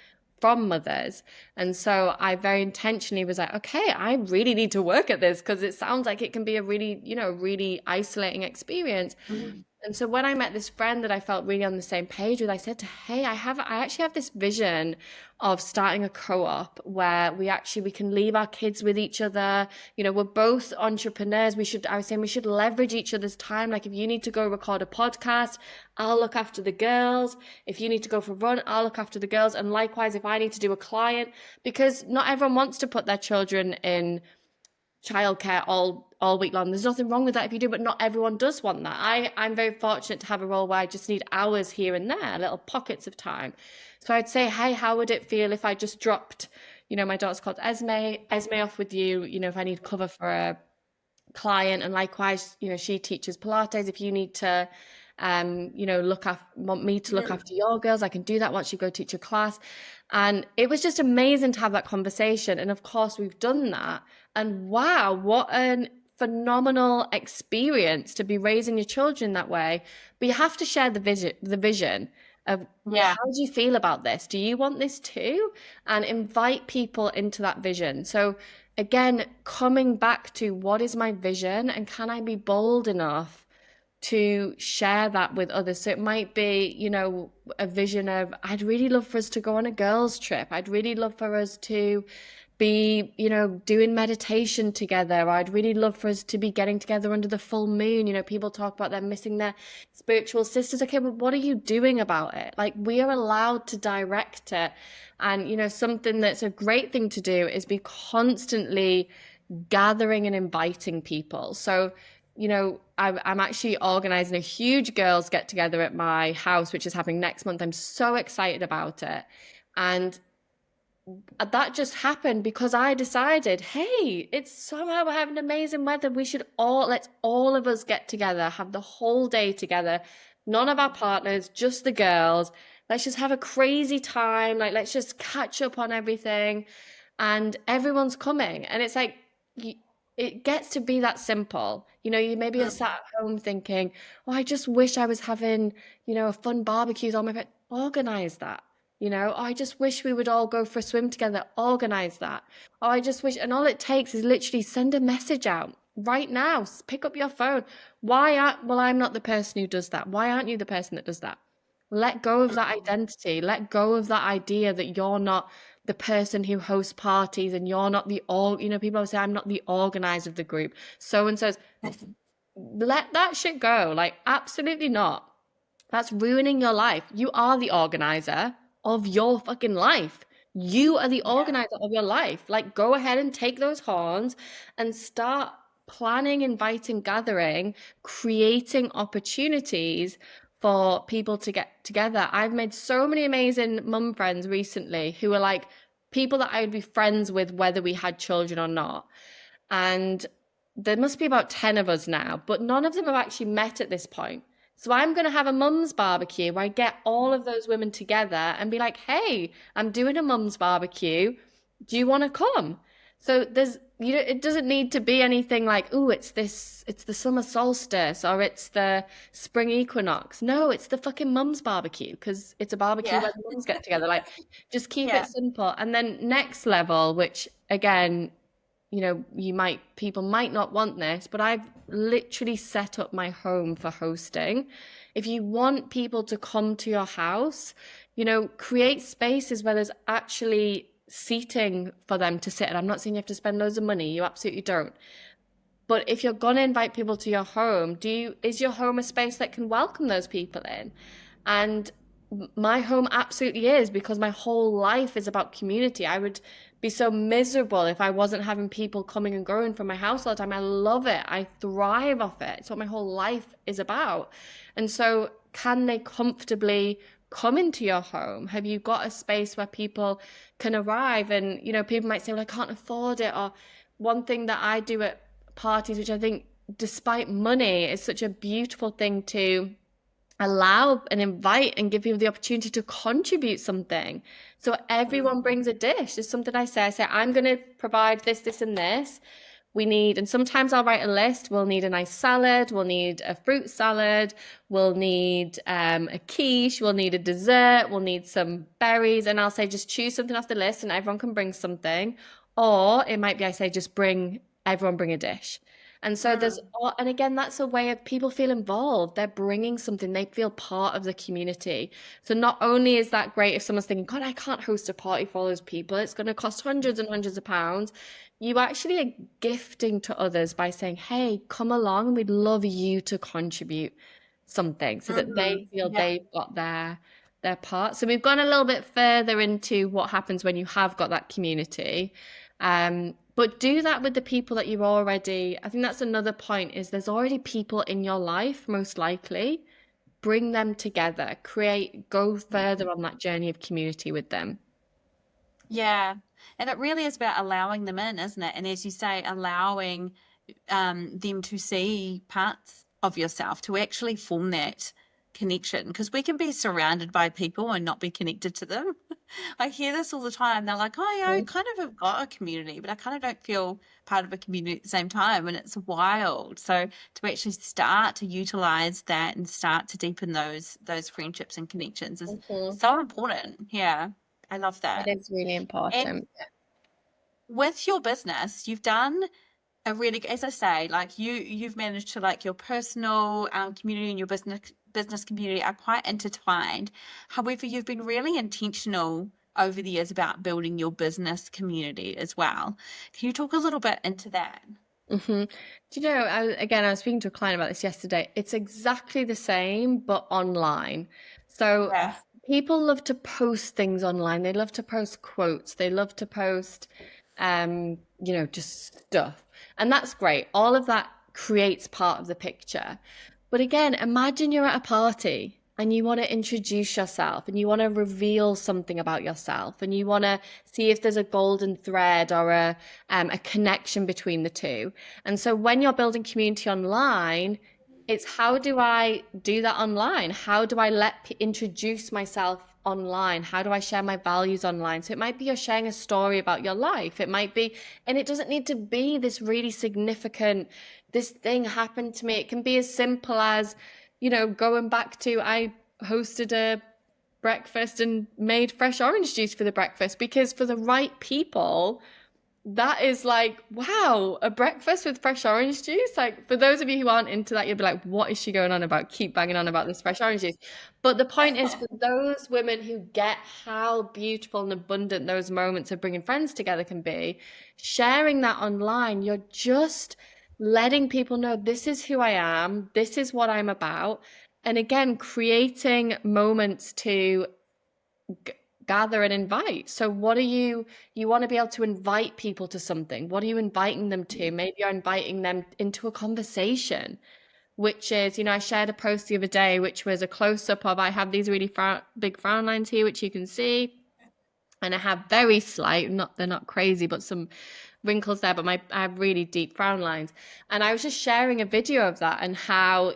from mothers. And so I very intentionally was like, okay, I really need to work at this because it sounds like it can be a really, really isolating experience. Mhm. And so when I met this friend that I felt really on the same page with, I said to her, hey, I actually have this vision of starting a co-op where we can leave our kids with each other. We're both entrepreneurs. I was saying we should leverage each other's time. Like if you need to go record a podcast, I'll look after the girls. If you need to go for a run, I'll look after the girls. And likewise, if I need to do a client, because not everyone wants to put their children in childcare all week long. There's nothing wrong with that if you do, but not everyone does want that. I'm very fortunate to have a role where I just need hours here and there, little pockets of time. So I'd say, hey, how would it feel if I just dropped, my daughter's called Esme off with you, if I need cover for a client, and likewise, she teaches Pilates. If you need to want me to look after your girls, I can do that once you go teach a class. And it was just amazing to have that conversation. And of course, we've done that. And wow, what an phenomenal experience to be raising your children that way. But you have to share the vision of Yeah. how do you feel about this? Do you want this too? And invite people into that vision. So again, coming back to what is my vision and can I be bold enough to share that with others? So it might be, a vision of, I'd really love for us to go on a girls' trip. I'd really love for us to be, doing meditation together. I'd really love for us to be getting together under the full moon. People talk about them missing their spiritual sisters. Okay, but what are you doing about it? Like, we are allowed to direct it. And, something that's a great thing to do is be constantly gathering and inviting people. So, I'm actually organizing a huge girls get together at my house, which is happening next month. I'm so excited about it. And that just happened because I decided, hey, it's somehow we're having amazing weather. Let's all of us get together, have the whole day together. None of our partners, just the girls. Let's just have a crazy time. Like, let's just catch up on everything. And everyone's coming. And it's like, it gets to be that simple. You maybe are sat at home thinking, oh, I just wish I was having, a fun barbecue on my bed. Organize that. Oh, I just wish we would all go for a swim together. Organize that. Oh, I just wish, and all it takes is literally send a message out right now. Pick up your phone. Well, I'm not the person who does that. Why aren't you the person that does that? Let go of that identity. Let go of that idea that you're not the person who hosts parties and you're not people always say, I'm not the organizer of the group. So and so's. Let that shit go. Like, absolutely not. That's ruining your life. You are the organizer of your fucking life. You are the Yeah. organizer of your life. Like, go ahead and take those horns and start planning, inviting, gathering, creating opportunities for people to get together. I've made so many amazing mum friends recently who are like people that I would be friends with whether we had children or not. And there must be about 10 of us now, but none of them have actually met at this point. So I'm going to have a mum's barbecue where I get all of those women together and be like, hey, I'm doing a mum's barbecue. Do you want to come? So it doesn't need to be anything like, oh, it's the summer solstice or it's the spring equinox. No, it's the fucking mum's barbecue because it's a barbecue Yeah. where the mums get together. Like, just keep Yeah. it simple. And then next level, which again, people might not want this, but I've literally set up my home for hosting. If you want people to come to your house, create spaces where there's actually seating for them to sit. And I'm not saying you have to spend loads of money. You absolutely don't. But if you're going to invite people to your home, is your home a space that can welcome those people in? And my home absolutely is, because my whole life is about community. I would be so miserable if I wasn't having people coming and going from my house all the time. I love it. I thrive off it. It's what my whole life is about. And so can they comfortably come into your home? Have you got a space where people can arrive? And, people might say, well, I can't afford it. Or one thing that I do at parties, which I think, despite money, is such a beautiful thing to allow and invite and give people the opportunity to contribute something. So everyone brings a dish. There's something I say, I'm going to provide this, this, and this. And sometimes I'll write a list. We'll need a nice salad. We'll need a fruit salad. We'll need a quiche. We'll need a dessert. We'll need some berries. And I'll say, just choose something off the list and everyone can bring something. Or it might be, I say, everyone bring a dish. And so and again, that's a way of people feel involved. They're bringing something, they feel part of the community. So not only is that great if someone's thinking, God, I can't host a party for all those people, it's going to cost hundreds and hundreds of pounds. You actually are gifting to others by saying, hey, come along, we'd love you to contribute something, so that they feel Yeah. they've got their part. So we've gone a little bit further into what happens when you have got that community. But do that with the people that you're already, I think that's another point, is there's already people in your life, most likely. Bring them together, go further on that journey of community with them. Yeah. And it really is about allowing them in, isn't it? And as you say, allowing them to see parts of yourself, to actually form that connection. Because we can be surrounded by people and not be connected to them. I hear this all the time. They're like, oh, yeah, I kind of have got a community, but I kind of don't feel part of a community at the same time. And it's wild. So to actually start to utilize that and start to deepen those friendships and connections is Mhm. so important. Yeah. I love It that. is really And important. with your business, you've done a really, as I say, like you've managed to, like, your personal community and your business community are quite intertwined. However, you've been really intentional over the years about building your business community as well. Can you talk a little bit into that? Hmm. Do you know, I was speaking to a client about this yesterday. It's exactly the same, but online. So Yeah. people love to post things online. They love to post quotes. They love to post, just stuff. And that's great. All of that creates part of the picture. But again, imagine you're at a party and you want to introduce yourself and you want to reveal something about yourself and you want to see if there's a golden thread or a connection between the two. And so when you're building community online, it's how do I do that online? How do I introduce myself online? How do I share my values online? So it might be you're sharing a story about your life. It might be, and it doesn't need to be this really significant, this thing happened to me. It can be as simple as, going back to, I hosted a breakfast and made fresh orange juice for the breakfast, because for the right people, that is like, wow, a breakfast with fresh orange juice. Like, for those of you who aren't into that, you'll be like, what is she going on about? Keep banging on about this fresh orange juice. But the point is, for those women who get how beautiful and abundant those moments of bringing friends together can be, sharing that online, you're just letting people know, this is who I am, this is what I'm about. And again, creating moments to gather and invite. So what are you want to be able to invite people to something. What are you inviting them to? Maybe you're inviting them into a conversation, which is, I shared a post the other day, which was a close up of, I have these really big frown lines here, which you can see. And I have very slight, they're not crazy, but some wrinkles there, but I have really deep frown lines. And I was just sharing a video of that and how,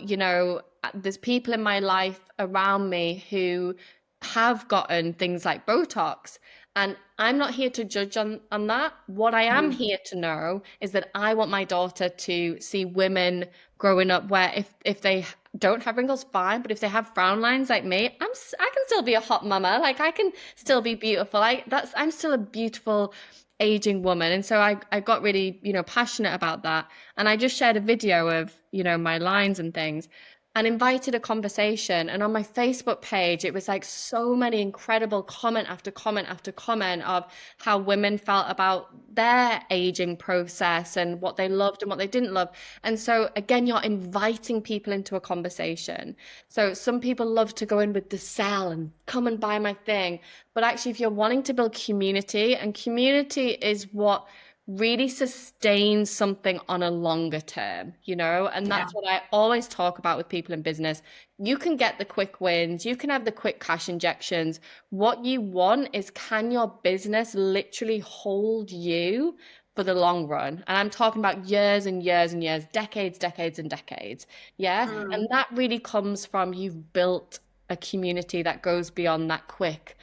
there's people in my life around me who have gotten things like Botox. And I'm not here to judge on that. What I am Mm. here to know is that I want my daughter to see women growing up where if they don't have wrinkles, fine, but if they have frown lines like me, I can still be a hot mama. Like I can still be beautiful. I'm still a beautiful aging woman. And so I got really, passionate about that. And I just shared a video of, my lines and things and invited a conversation. And on my Facebook page, it was like so many incredible comment after comment after comment of how women felt about their aging process and what they loved and what they didn't love. And so, again, you're inviting people into a conversation. So, some people love to go in with the sell and come and buy my thing. But actually, if you're wanting to build community, and community is what really sustains something on a longer term, and Yeah. that's what I always talk about with people in business. You can get the quick wins, you can have the quick cash injections. What you want is, can your business literally hold you for the long run? And I'm talking about years and years and years, decades, decades and decades. Yeah. And Mm. that really comes from you've built a community that goes beyond that quick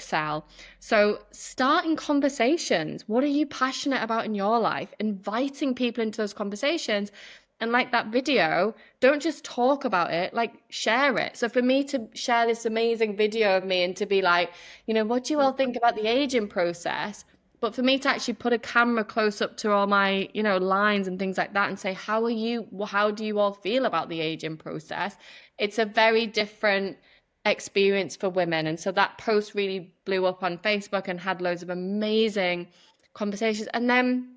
sell. So starting conversations. What are you passionate about in your life? Inviting people into those conversations. And like that video, don't just talk about it, like share it. So for me to share this amazing video of me and to be like, what do you all think about the aging process? But for me to actually put a camera close up to all my, lines and things like that and say, how do you all feel about the aging process? It's a very different experience for women. And so that post really blew up on Facebook and had loads of amazing conversations. And then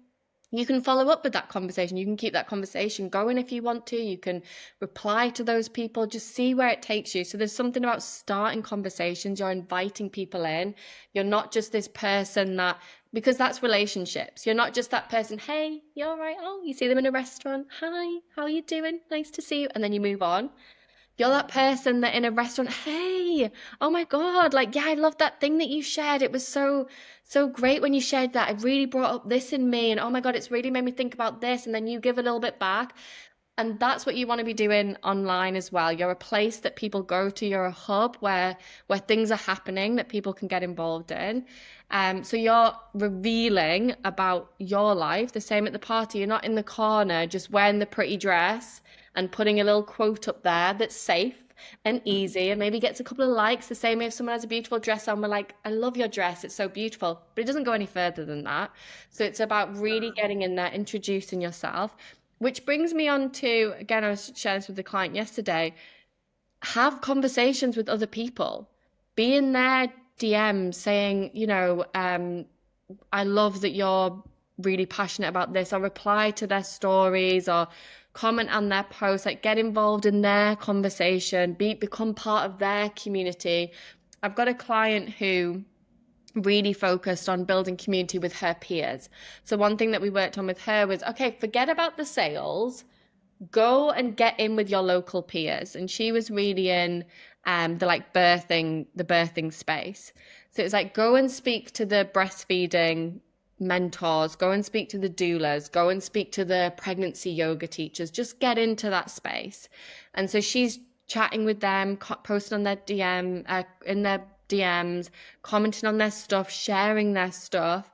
you can follow up with that conversation. You can keep that conversation going if you want to. You can reply to those people, just see where it takes you. So there's something about starting conversations. You're inviting people in. You're not just this person because that's relationships. You're not just that person, hey, you all right? Oh, you see them in a restaurant. Hi, how are you doing? Nice to see you. And then you move on. You're that person that in a restaurant, hey, oh my God, like, yeah, I love that thing that you shared. It was so great when you shared that. It really brought up this in me. And oh my God, it's really made me think about this. And then you give a little bit back. And that's what you want to be doing online as well. You're a place that people go to. You're a hub where things are happening that people can get involved in. So you're revealing about your life. The same at the party. You're not in the corner just wearing the pretty dress and putting a little quote up there that's safe and easy and maybe gets a couple of likes. The same if someone has a beautiful dress on, we're like, I love your dress. It's so beautiful. But it doesn't go any further than that. So it's about really getting in there, introducing yourself. Which brings me on to, again, I was sharing this with the client yesterday, have conversations with other people. Be in their DMs saying, I love that you're really passionate about this, or reply to their stories or comment on their posts, like get involved in their conversation, become part of their community. I've got a client who really focused on building community with her peers. So one thing that we worked on with her was, okay, forget about the sales, go and get in with your local peers. And she was really in the birthing space. So it's like, go and speak to the breastfeeding mentors, go and speak to the doulas, go and speak to the pregnancy yoga teachers, just get into that space. And so she's chatting with them, posting on their in their DMs, commenting on their stuff, sharing their stuff.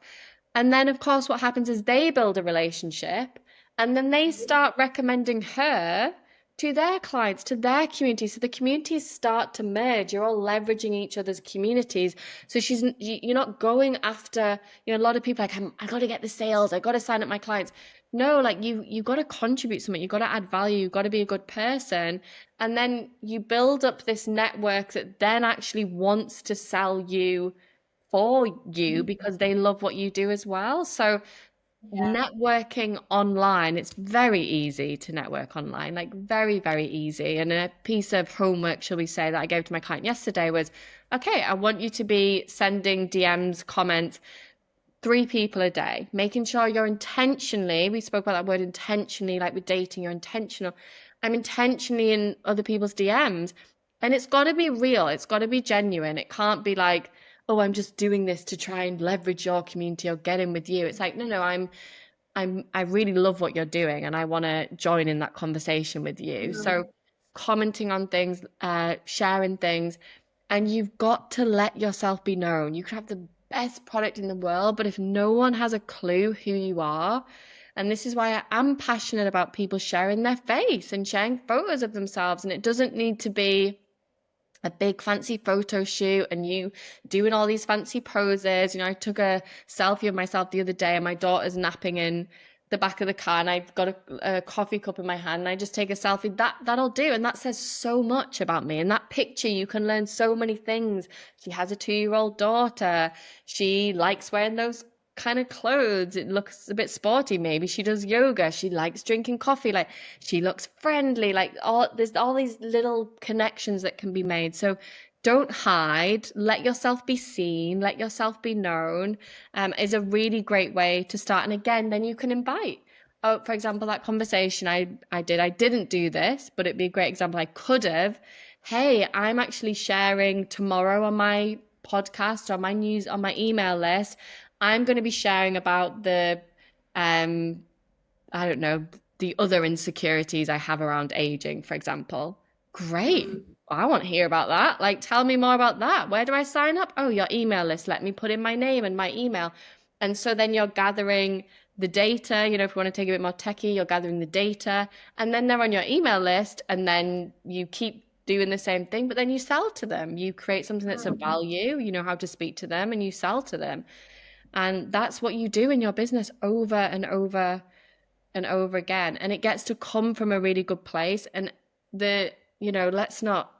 And then, of course, what happens is they build a relationship and then they start recommending her to their clients, to their community. So the communities start to merge. You're all leveraging each other's communities. So you're not going after, a lot of people like, I got to get the sales. I got to sign up my clients. No, like you got to contribute something. You got to add value. You got to be a good person. And then you build up this network that then actually wants to sell you for you because they love what you do as well. So Yeah. networking online, it's very easy to network online, like very, very easy. And a piece of homework, shall we say, that I gave to my client yesterday was, okay, I want you to be sending DMs, comments, 3 people a day, making sure you're intentionally, we spoke about that word intentionally, like with dating, you're intentional. I'm intentionally in other people's DMs. And it's got to be real. It's got to be genuine. It can't be like, oh, I'm just doing this to try and leverage your community or get in with you. It's like, no, I really love what you're doing and I want to join in that conversation with you. Mhm. So commenting on things, sharing things, And you've got to let yourself be known. You could have the best product in the world, but if no one has a clue who you are, and this is why I am passionate about people sharing their face and sharing photos of themselves, and it doesn't need to be a big fancy photo shoot and you doing all these fancy poses. I took a selfie of myself the other day and my daughter's napping in the back of the car and I've got a coffee cup in my hand and I just take a selfie. That'll do. And that says so much about me. In that picture, you can learn so many things. She has a 2-year-old daughter. She likes wearing those kind of clothes. It looks a bit sporty, maybe. She does yoga. She likes drinking coffee. Like, she looks friendly. There's all these little connections that can be made. So don't hide. Let yourself be seen. Let yourself be known. Is a really great way to start. And again, then you can invite. Oh, for example, that conversation I didn't do this, but it'd be a great example. I could have. Hey, I'm actually sharing tomorrow on my podcast, on my news, on my email list. I'm going to be sharing about the um I don't know, the other insecurities I have around aging, for example. Great. Mm. I want to hear about that. Like, tell me more about that. Where do I sign up? Oh, your email list. Let me put in my name and my email. And so then you're gathering the data. If you want to take a bit more techie, you're gathering the data. And then they're on your email list. And then you keep doing the same thing, but then you sell to them. You create something that's of Mm. value. You know how to speak to them and you sell to them. And that's what you do in your business over and over and over again. And it gets to come from a really good place. And let's not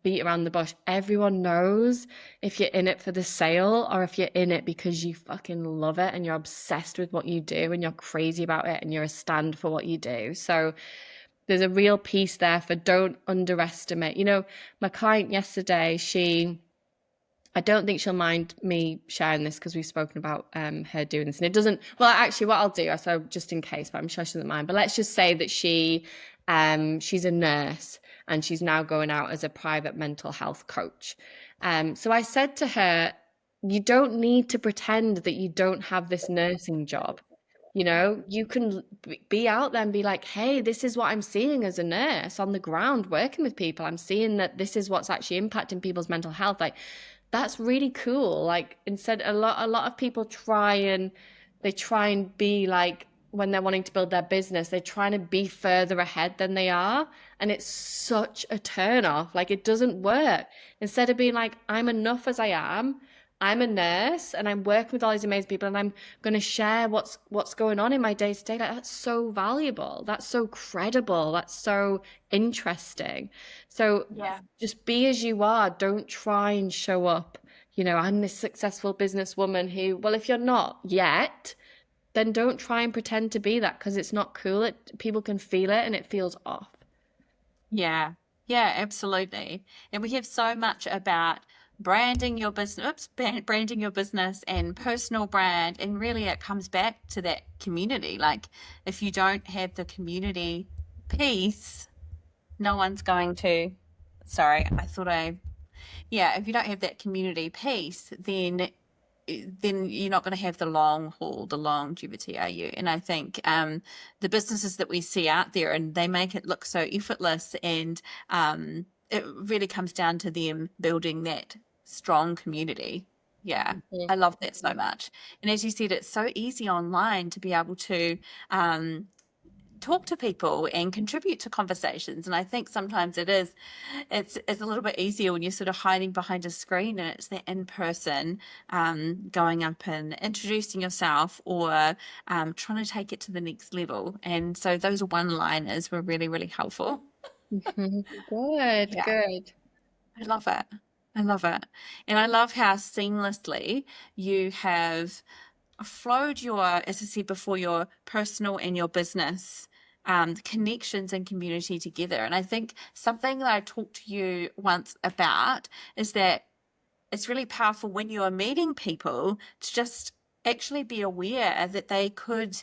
beat around the bush. Everyone knows if you're in it for the sale or if you're in it because you fucking love it and you're obsessed with what you do and you're crazy about it and you're a stand for what you do. So there's a real piece there for don't underestimate. My client yesterday, I don't think she'll mind me sharing this because we've spoken about her doing this. And it doesn't, well, actually, what I'll do, so just in case, but I'm sure she doesn't mind, but let's just say that she's a nurse and she's now going out as a private mental health coach. So I said to her, you don't need to pretend that you don't have this nursing job. You can be out there and be like, hey, this is what I'm seeing as a nurse on the ground working with people. I'm seeing that this is what's actually impacting people's mental health. Like, that's really cool. Like, instead, a lot of people try and be like, when they're wanting to build their business, they're trying to be further ahead than they are. And it's such a turn off. Like, it doesn't work. Instead of being like, I'm enough as I am, I'm a nurse and I'm working with all these amazing people and I'm going to share what's going on in my day to day. Like, that's so valuable. That's so credible. That's so interesting. So Yeah. just be as you are. Don't try and show up. I'm this successful businesswoman who, well, if you're not yet, then don't try and pretend to be that because it's not cool. People can feel it and it feels off. Yeah. Yeah, absolutely. And we have so much about branding your business and personal brand. And really it comes back to that community. Like, if you don't have the community piece, no one's going to, sorry, yeah, if you don't have that community piece, then you're not going to have the long haul, the longevity, are you? And I think the businesses that we see out there, and they make it look so effortless, and it really comes down to them building that strong community. Yeah, Mhm. I love that so much. And as you said, it's so easy online to be able to talk to people and contribute to conversations. And I think sometimes it's a little bit easier when you're sort of hiding behind a screen and it's that in person, going up and introducing yourself, or trying to take it to the next level. And so those one-liners were really, really helpful. Mhm. Good, Yeah, good. I love it. I love it. And I love how seamlessly you have flowed your, as I said before, your personal and your business connections and community together. And I think something that I talked to you once about is that it's really powerful when you are meeting people to just actually be aware that they could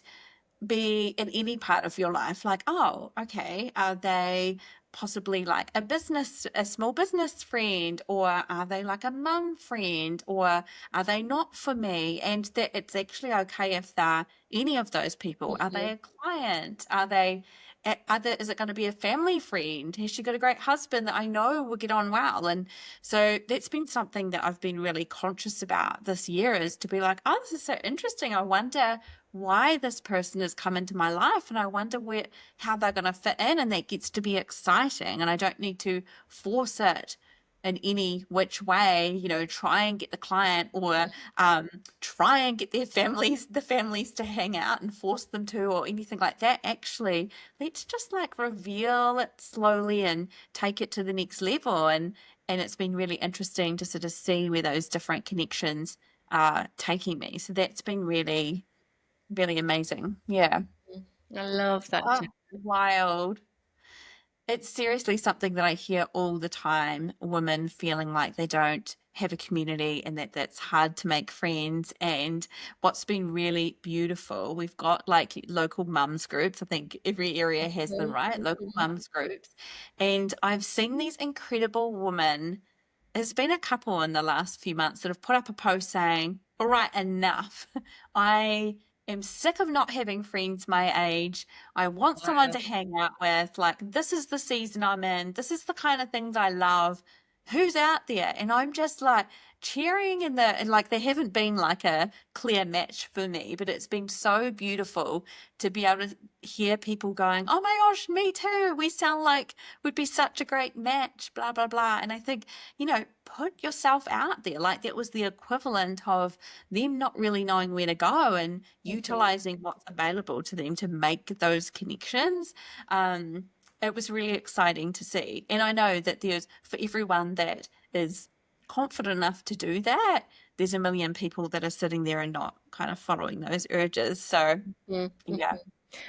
be in any part of your life. Like, oh, okay, are they possibly like a small business friend, or are they like a mum friend, or are they not for me? And that it's actually okay if they're any of those people. Are they Mhm. a client? Are they, Is it going to be a family friend? Has she got a great husband that I know will get on well? And so that's been something that I've been really conscious about this year, is to be like, oh, this is so interesting. I wonder why this person has come into my life, and I wonder how they're going to fit in, and that gets to be exciting. And I don't need to force it in any which way, try and get the client, or try and get the families to hang out and force them to, or anything like that. Actually, let's just like reveal it slowly and take it to the next level. And it's been really interesting to sort of see where those different connections are taking me. So that's been really, really amazing. Yeah. I love that, Oh, Gemma. wild. It's seriously something that I hear all the time, women feeling like they don't have a community and that that's hard to make friends. And what's been really beautiful, we've got like local mums groups. I think every area has them, Mhm, right? Local mhm. mums groups. And I've seen these incredible women. There's been a couple in the last few months that have put up a post saying, all right, enough. I am sick of not having friends my age. I want someone Wow. to hang out with. Like, this is the season I'm in. This is the kind of things I love. Who's out there? And I'm just like cheering and like there haven't been like a clear match for me, but it's been so beautiful to be able to hear people going, oh my gosh, me too. We sound like would be such a great match, blah, blah, blah. And I think, put yourself out there. Like that was the equivalent of them not really knowing where to go and Mhm. utilizing what's available to them to make those connections. Um, it was really exciting to see. And I know that there's, for everyone that is confident enough to do that, there's a million people that are sitting there and not kind of following those urges. So, Mhm, yeah. mhm.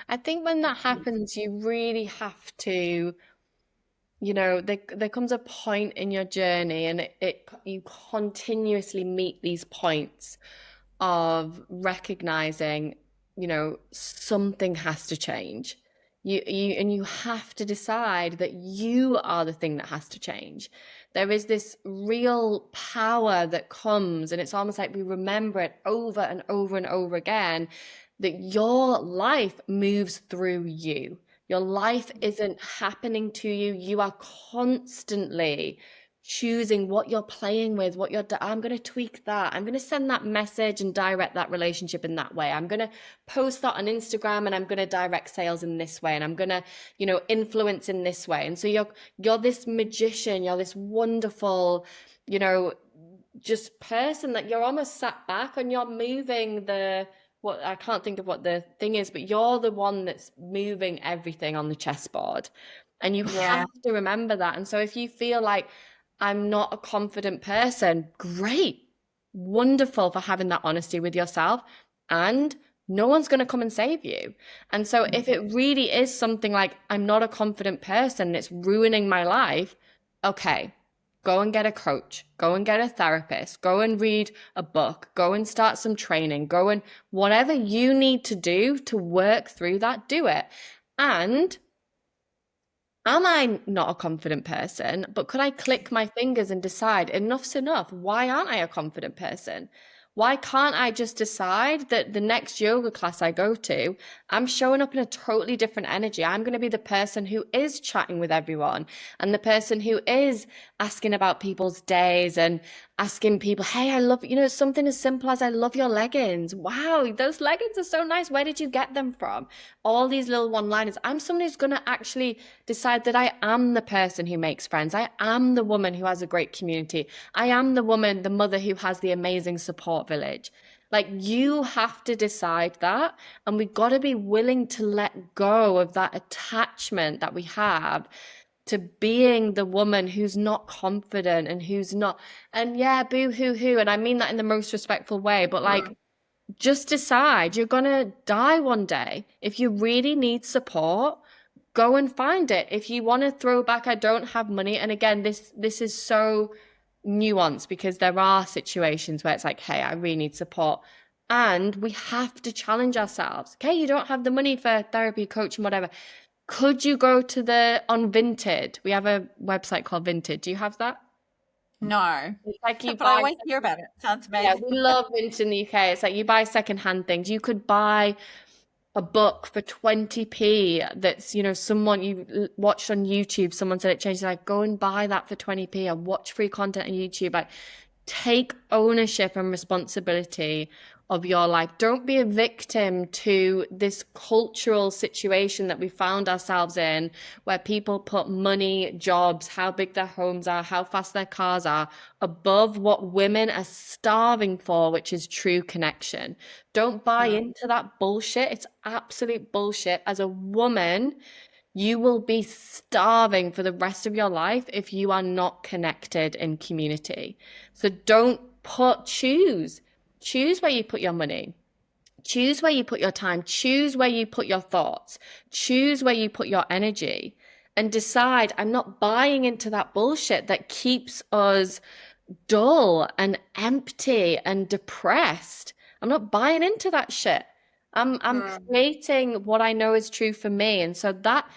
I think when that happens, you really have to, there comes a point in your journey, and you continuously meet these points of recognizing, something has to change. You have to decide that you are the thing that has to change. There is this real power that comes, and it's almost like we remember it over and over and over again, that your life moves through you. Your life isn't happening to you. You are constantly choosing what you're playing with, I'm going to tweak that. I'm going to send that message and direct that relationship in that way. I'm going to post that on Instagram and I'm going to direct sales in this way. And I'm going to, influence in this way. And so you're this magician, you're this wonderful, you know, just person that you're almost sat back and you're moving what I can't think of what the thing is, but you're the one that's moving everything on the chessboard. And you have Yeah. to remember that. And so if you feel like I'm not a confident person, great, wonderful for having that honesty with yourself. And no one's going to come and save you. And so if it really is something like I'm not a confident person and it's ruining my life, okay, go and get a coach, go and get a therapist, go and read a book, go and start some training, go and whatever you need to do to work through that, do it. And am I not a confident person? But could I click my fingers and decide enough's enough? Why aren't I a confident person? Why can't I just decide that the next yoga class I go to, I'm showing up in a totally different energy? I'm going to be the person who is chatting with everyone and the person who is asking about people's days and asking people, hey, I love, something as simple as I love your leggings. Wow, those leggings are so nice. Where did you get them from? All these little one-liners. I'm someone who's going to actually decide that I am the person who makes friends. I am the woman who has a great community. I am the woman, the mother who has the amazing support village. Like you have to decide that. And we've got to be willing to let go of that attachment that we have to being the woman who's not confident and who's not, and yeah, boo hoo hoo. And I mean that in the most respectful way, but like, just decide you're going to die one day. If you really need support, go and find it. If you want to throw back, I don't have money. And again, this is so nuanced because there are situations where it's like, hey, I really need support. And we have to challenge ourselves. Okay, you don't have the money for therapy, coaching, whatever. Could you go to on Vinted? We have a website called Vinted. Do you have that? No, It's like you but I buy, always hear about it. Sounds yeah, amazing. we love Vinted in the UK. It's like you buy secondhand things. You could buy a book for 20p that's, someone you watched on YouTube, someone said it changed, like, go and buy that for 20p and watch free content on YouTube. Like, take ownership and responsibility of your life. Don't be a victim to this cultural situation that we found ourselves in, where people put money, jobs, how big their homes are, how fast their cars are, above what women are starving for, which is true connection. Don't buy Mm. into that bullshit. It's absolute bullshit. As a woman, you will be starving for the rest of your life if you are not connected in community. So don't choose. Choose where you put your money. Choose where you put your time. Choose where you put your thoughts. Choose where you put your energy. And decide, I'm not buying into that bullshit that keeps us dull and empty and depressed. I'm not buying into that shit. I'm Mm. creating what I know is true for me. And so that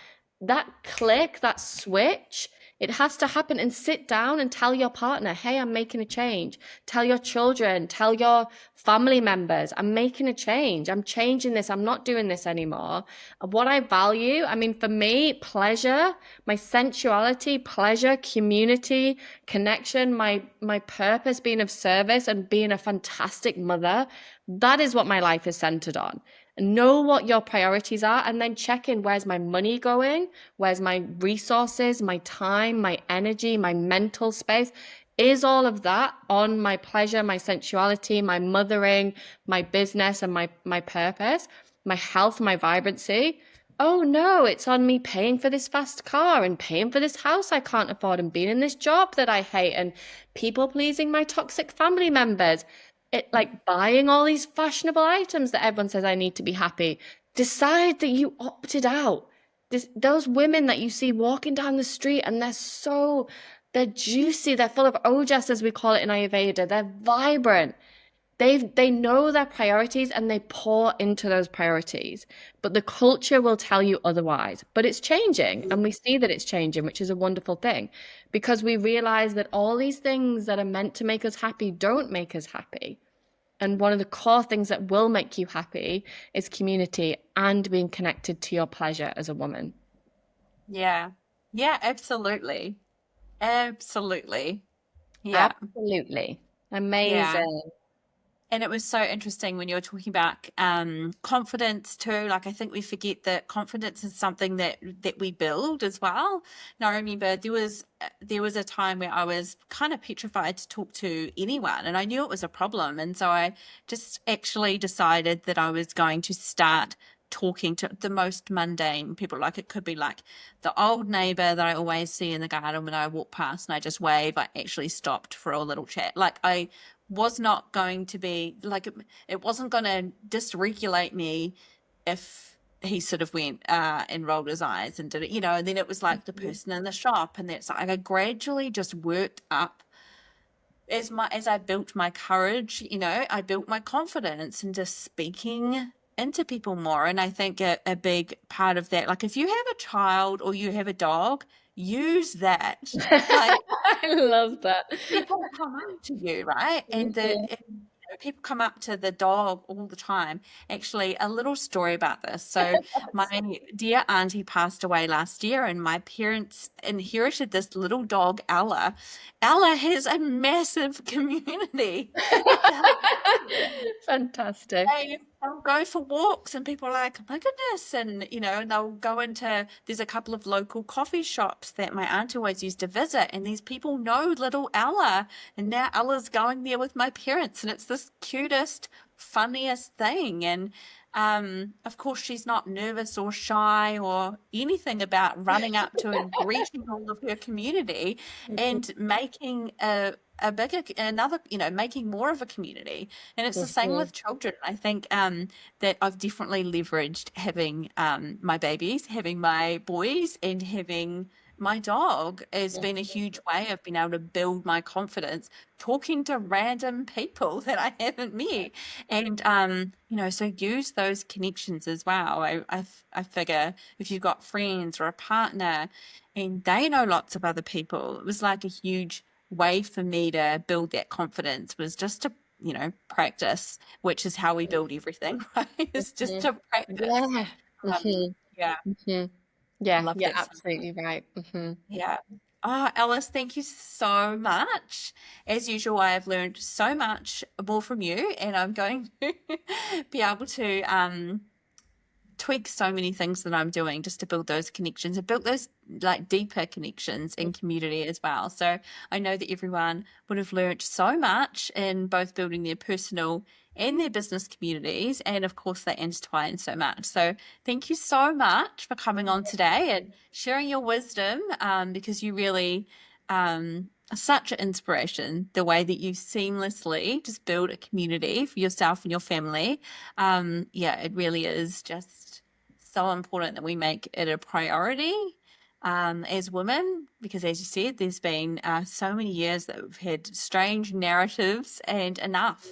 click, that switch, it has to happen. And sit down and tell your partner, hey, I'm making a change. Tell your children, tell your family members, I'm making a change. I'm changing this. I'm not doing this anymore. What I value, I mean, for me, pleasure, my sensuality, pleasure, community, connection, my purpose, being of service and being a fantastic mother. That is what my life is centered on. Know what your priorities are, and then check in, where's my money going? Where's my resources, my time, my energy, my mental space? Is all of that on my pleasure, my sensuality, my mothering, my business, and my purpose, my health, my vibrancy? Oh no, it's on me paying for this fast car and paying for this house I can't afford and being in this job that I hate and people pleasing my toxic family members. It, like, buying all these fashionable items that everyone says I need to be happy. Decide that you opted out. Those women that you see walking down the street and they're juicy, they're full of ojas, as we call it in Ayurveda. They're vibrant. They know their priorities and they pour into those priorities. But the culture will tell you otherwise. But it's changing, and we see that it's changing, which is a wonderful thing, because we realize that all these things that are meant to make us happy don't make us happy. And one of the core things that will make you happy is community and being connected to your pleasure as a woman. Yeah. Yeah, absolutely. Absolutely. Yeah. Absolutely. Yeah. Amazing. And it was so interesting when you were talking about confidence too. Like I think we forget that confidence is something that we build as well. Now I remember there was a time where I was kind of petrified to talk to anyone, and I knew it was a problem, and so I just actually decided that I was going to start talking to the most mundane people. Like it could be like the old neighbor that I always see in the garden when I walk past, and I just wave. I actually stopped for a little chat. Like I was not going to be like it wasn't going to dysregulate me if he sort of went and rolled his eyes and did it, and then it was like the person in the shop, and that's like I gradually just worked up as I built my courage, I built my confidence and just speaking into people more. And I think a big part of that, like if you have a child or you have a dog, use that. Like I love that. people come up to you, right? People come up to the dog all the time. Actually, a little story about this. So, my dear auntie passed away last year, and my parents inherited this little dog, Ella. Ella has a massive community. It's Fantastic. they'll go for walks and people are like, oh my goodness. And they'll go there's a couple of local coffee shops that my aunt always used to visit. And these people know little Ella. And now Ella's going there with my parents. And it's this cutest, funniest thing. And of course, she's not nervous or shy or anything about running up to and greeting all of her community and making making more of a community. And it's the same Mhm. with children. I think that I've definitely leveraged having my babies, having my boys, and having my dog has been a huge way of being able to build my confidence talking to random people that I haven't met. And so use those connections as well. I figure if you've got friends or a partner and they know lots of other people, it was like a huge way for me to build that confidence was just to practice, which is how we build everything, right? It's just Mhm. to practice. Yeah. Um, Mhm. yeah, Mhm. Yeah, love you're that so much. absolutely right. Yeah. Oh, Alice, thank you so much. As usual, I have learned so much more from you, and I'm going to be able to tweak so many things that I'm doing just to build those connections and build those like deeper connections in community as well. So I know that everyone would have learned so much in both building their personal and their business communities. And of course, they intertwine so much. So thank you so much for coming on today and sharing your wisdom because you really are such an inspiration, the way that you seamlessly just build a community for yourself and your family. Yeah, it really is just so important that we make it a priority as women, because as you said, there's been so many years that we've had strange narratives and enough.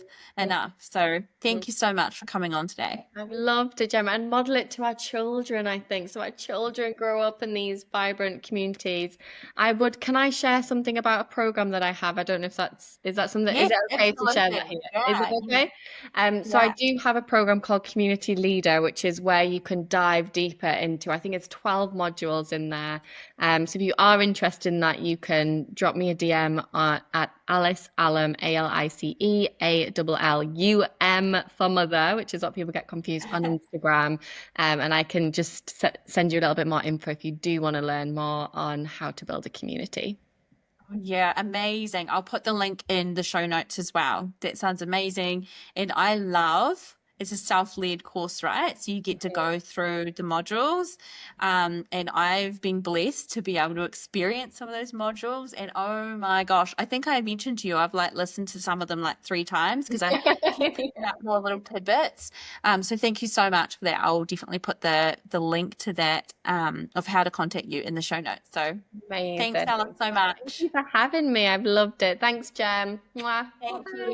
So thank you so much for coming on today. I've loved it, Gemma, and model it to our children, I think. So our children grow up in these vibrant communities. Can I share something about a program that I have? I don't know if is that something, is Yes, it okay to share that absolutely. here? Is it Yeah, okay? So I yeah. do have a program called Community Leader, which is where you can dive deeper into, I think it's 12 modules in there. So if you are interested in that, you can drop me a DM at Alice Allum, ALICE ALLUM for mother, which is what people get confused on Instagram. And I can just send you a little bit more info if you do want to learn more on how to build a community. Yeah, amazing. I'll put the link in the show notes as well. That sounds amazing. And I love it's a self-led course, right? So you get to go through the modules. And I've been blessed to be able to experience some of those modules. And oh my gosh, I think I mentioned to you, I've like listened to some of them like 3 times because I keep picking up more little tidbits. So thank you so much for that. I'll definitely put the link to that of how to contact you in the show notes. So thanks, Amazing. Ella, so Thank much. you for having me. I've loved it. Thanks, Jem. Mwah. Thank Bye. you.